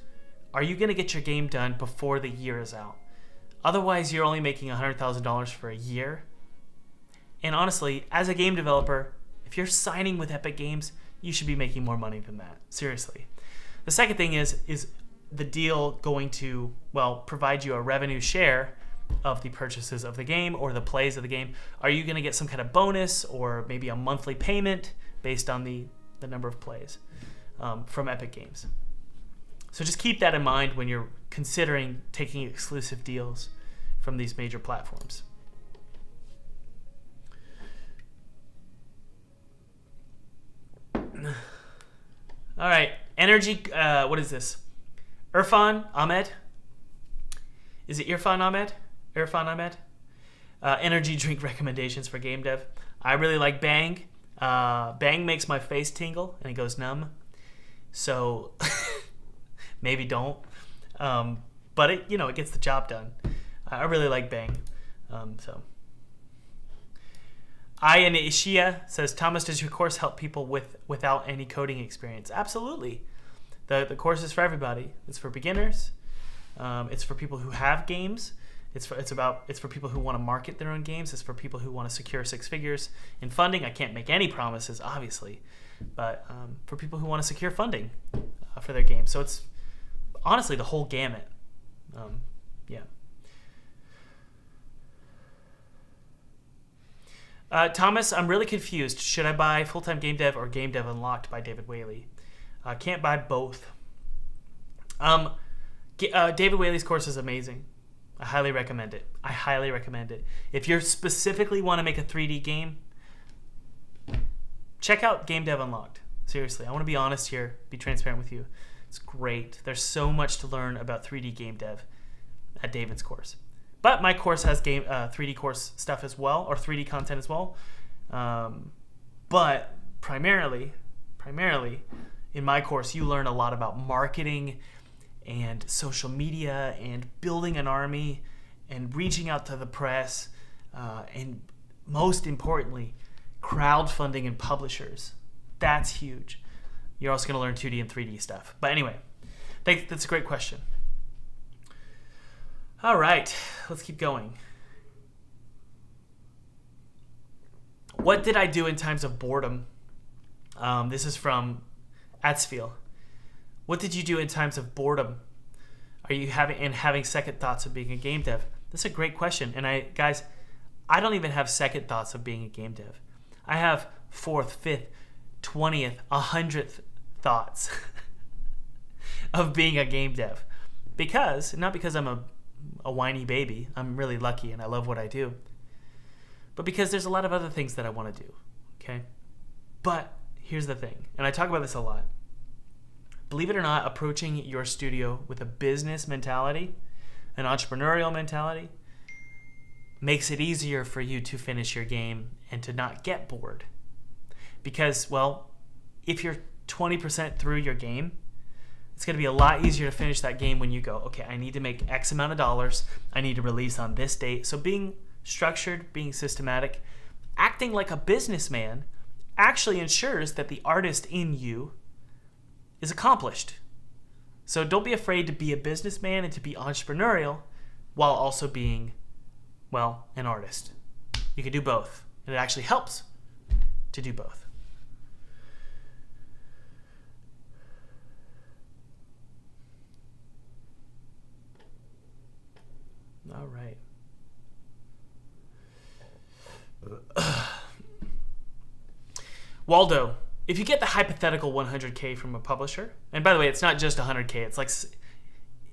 are you going to get your game done before the year is out? Otherwise, you're only making $100,000 for a year. And honestly, as a game developer, if you're signing with Epic Games, you should be making more money than that. Seriously. The second thing is the deal going to, provide you a revenue share of the purchases of the game or the plays of the game? Are you going to get some kind of bonus or maybe a monthly payment based on the number of plays from Epic Games? So just keep that in mind when you're considering taking exclusive deals from these major platforms. All right, energy. What is this? Irfan Ahmed. Is it Irfan Ahmed? Irfan Ahmed. Energy drink recommendations for game dev. I really like Bang. Bang makes my face tingle and it goes numb. So maybe don't. But it gets the job done. I really like Bang. Ian Ishia says, Thomas, does your course help people without any coding experience? Absolutely. The course is for everybody. It's for beginners. It's for people who have games. It's for people who want to market their own games. It's for people who want to secure six figures in funding. I can't make any promises, obviously, but for people who want to secure funding for their games. So it's honestly the whole gamut. Thomas, I'm really confused. Should I buy Full-Time Game Dev or Game Dev Unlocked by David Whaley? Can't buy both. David Whaley's course is amazing. I highly recommend it. If you specifically want to make a 3D game, check out Game Dev Unlocked. Seriously, I want to be honest here, be transparent with you. It's great. There's so much to learn about 3D game dev at David's course. But my course has 3D course stuff as well, or 3D content as well. But primarily, in my course, you learn a lot about marketing and social media and building an army and reaching out to the press, and most importantly, crowdfunding and publishers. That's huge. You're also going to learn 2D and 3D stuff. But anyway, that's a great question. All right, let's keep going. What did I do in times of boredom? This is from Atsfield. What did you do in times of boredom? Are you having second thoughts of being a game dev? That's a great question. And I don't even have second thoughts of being a game dev. I have 4th, 5th, 20th, 100th thoughts of being a game dev. Not because I'm a whiny baby. I'm really lucky and I love what I do. But because there's a lot of other things that I want to do. Okay? But here's the thing, and I talk about this a lot. Believe it or not, approaching your studio with a business mentality, an entrepreneurial mentality, makes it easier for you to finish your game and to not get bored. Because, well, if you're 20% through your game, it's going to be a lot easier to finish that game when you go, okay, I need to make X amount of dollars. I need to release on this date. So being structured, being systematic, acting like a businessman actually ensures that the artist in you is accomplished. So don't be afraid to be a businessman and to be entrepreneurial while also being, well, an artist. You can do both. And it actually helps to do both. All right. Waldo, if you get the hypothetical 100K from a publisher, and by the way, it's not just 100K, it's like,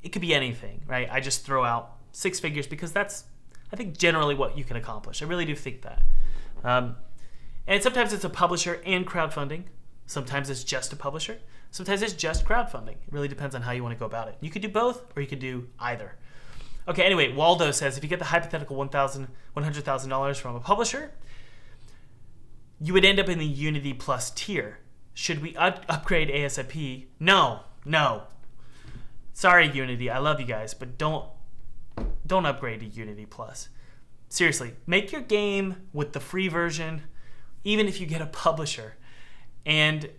it could be anything, right? I just throw out 6 figures because that's, I think, generally what you can accomplish. I really do think that. And sometimes it's a publisher and crowdfunding. Sometimes it's just a publisher. Sometimes it's just crowdfunding. It really depends on how you want to go about it. You could do both, or you could do either. Okay, anyway, Waldo says if you get the hypothetical $100,000 from a publisher, you would end up in the Unity Plus tier. Should we upgrade ASAP? No. Sorry, Unity. I love you guys, but don't upgrade to Unity Plus. Seriously, make your game with the free version, even if you get a publisher. And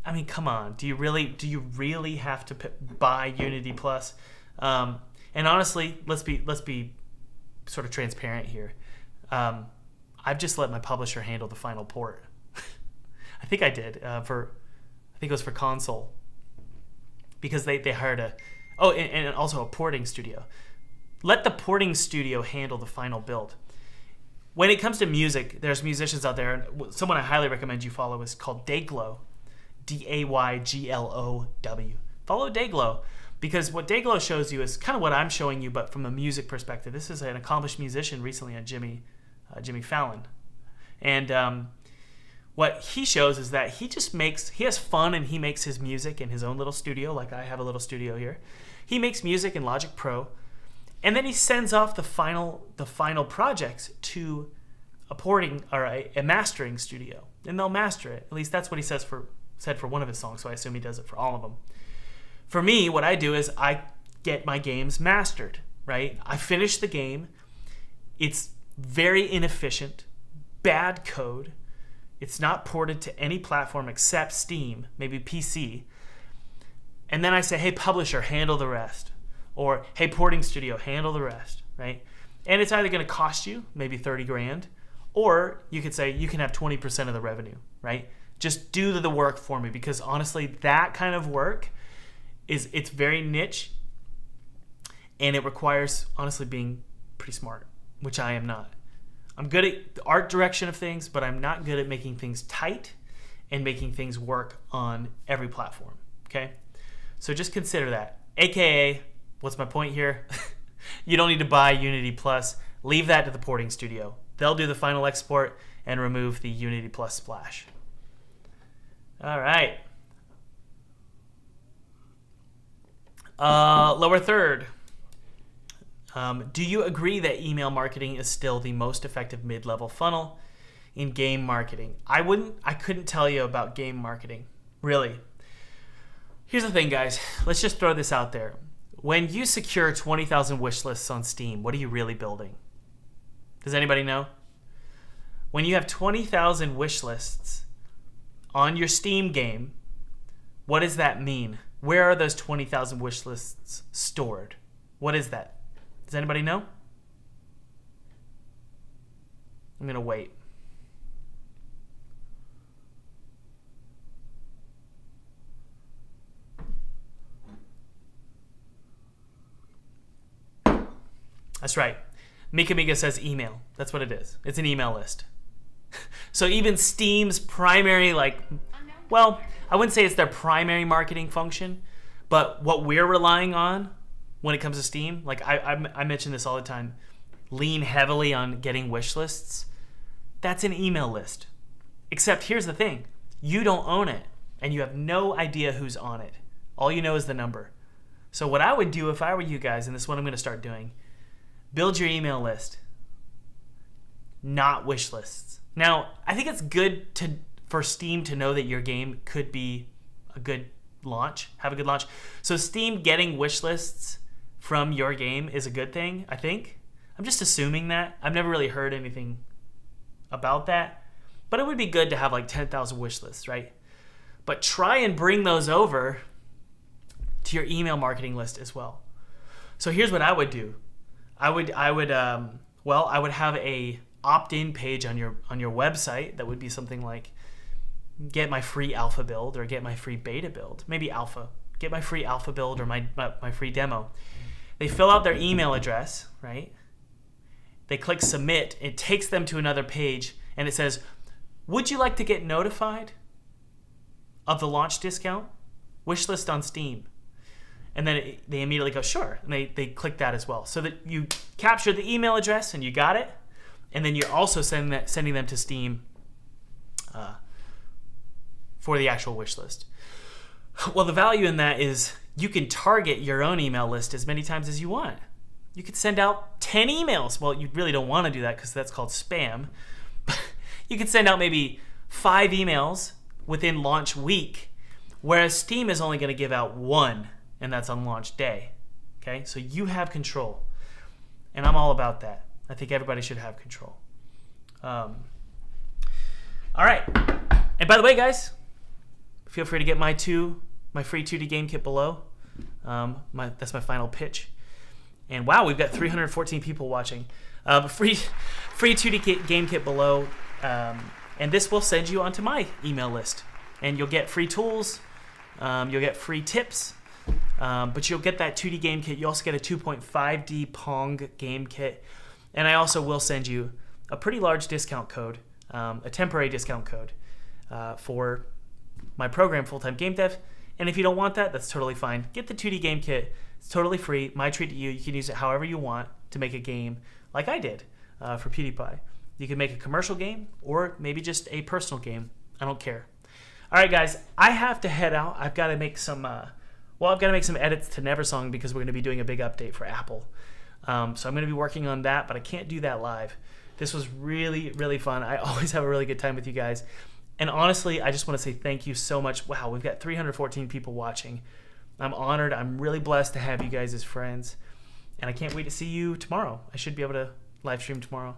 I mean, come on. Do you really have to buy Unity Plus? And honestly, let's be sort of transparent here. I've just let my publisher handle the final port. I think I did I think it was for console, because they hired and also a porting studio. Let the porting studio handle the final build. When it comes to music, there's musicians out there, and someone I highly recommend you follow is called Dayglow, Dayglow. Follow Dayglow, because what Dayglow shows you is kind of what I'm showing you, but from a music perspective. This is an accomplished musician recently on Jimmy Fallon, and what he shows is that he has fun and he makes his music in his own little studio, like I have a little studio here. He makes music in Logic Pro, and then he sends off the final projects to a porting or a mastering studio, and they'll master it. At least that's what he said for one of his songs, so I assume he does it for all of them. For me, what I do is I get my games mastered, right? I finish the game. It's very inefficient, bad code. It's not ported to any platform except Steam, maybe PC. And then I say, hey, publisher, handle the rest. Or, hey, porting studio, handle the rest, right? And it's either going to cost you maybe $30,000, or you could say you can have 20% of the revenue, right? Just do the work for me, because honestly, that kind of work it's very niche, and it requires, honestly, being pretty smart, which I am not. I'm good at the art direction of things, but I'm not good at making things tight and making things work on every platform, okay? So just consider that. AKA, what's my point here? You don't need to buy Unity Plus. Leave that to the porting studio. They'll do the final export and remove the Unity Plus splash. All right. Lower third. Do you agree that email marketing is still the most effective mid-level funnel in game marketing? I couldn't tell you about game marketing, really. Here's the thing, guys. Let's just throw this out there. When you secure 20,000 wish lists on Steam, what are you really building? Does anybody know? When you have 20,000 wish lists on your Steam game, what does that mean? Where are those 20,000 wish lists stored? What is that? Does anybody know? I'm going to wait. That's right. Mika Mika says email. That's what it is. It's an email list. So even Steam's primary, well, I wouldn't say it's their primary marketing function, but what we're relying on when it comes to Steam, like I mention this all the time, lean heavily on getting wish lists. That's an email list. Except here's the thing. You don't own it, and you have no idea who's on it. All you know is the number. So what I would do if I were you guys, and this is what I'm going to start doing, build your email list, not wish lists. Now, I think it's good for Steam to know that your game could be a good launch, have a good launch. So Steam getting wish lists from your game is a good thing, I think. I'm just assuming that. I've never really heard anything about that. But it would be good to have like 10,000 wish lists, right? But try and bring those over to your email marketing list as well. So here's what I would do. I would have a opt-in page on your website that would be something like get my free alpha build or get my free beta build. Maybe alpha. Get my free alpha build or my free demo. They fill out their email address, right? They click submit. It takes them to another page and it says, would you like to get notified of the launch discount? Wishlist on Steam. And then they immediately go, sure. And they click that as well. So that you capture the email address and you got it. And then you're also sending them to Steam for the actual wish list. Well, the value in that is you can target your own email list as many times as you want. You could send out 10 emails. Well, you really don't want to do that because that's called spam. You could send out maybe 5 emails within launch week, whereas Steam is only going to give out 1, and that's on launch day. Okay, so you have control, and I'm all about that. I think everybody should have control. All right, and by the way, guys, feel free to get my free 2D game kit below. That's my final pitch. And wow, we've got 314 people watching. Free 2D game kit below, and this will send you onto my email list, and you'll get free tools, you'll get free tips, but you'll get that 2D game kit. You also get a 2.5D Pong game kit, and I also will send you a pretty large discount code, a temporary discount code for my program, Full-Time Game Dev. And if you don't want that, that's totally fine. Get the 2D game kit. It's totally free. My treat to you. You can use it however you want to make a game like I did for PewDiePie. You can make a commercial game or maybe just a personal game. I don't care. All right, guys, I have to head out. I've got to make some edits to Neversong because we're going to be doing a big update for Apple. So I'm going to be working on that, but I can't do that live. This was really, really fun. I always have a really good time with you guys. And honestly, I just want to say thank you so much. Wow, we've got 314 people watching. I'm honored. I'm really blessed to have you guys as friends. And I can't wait to see you tomorrow. I should be able to live stream tomorrow.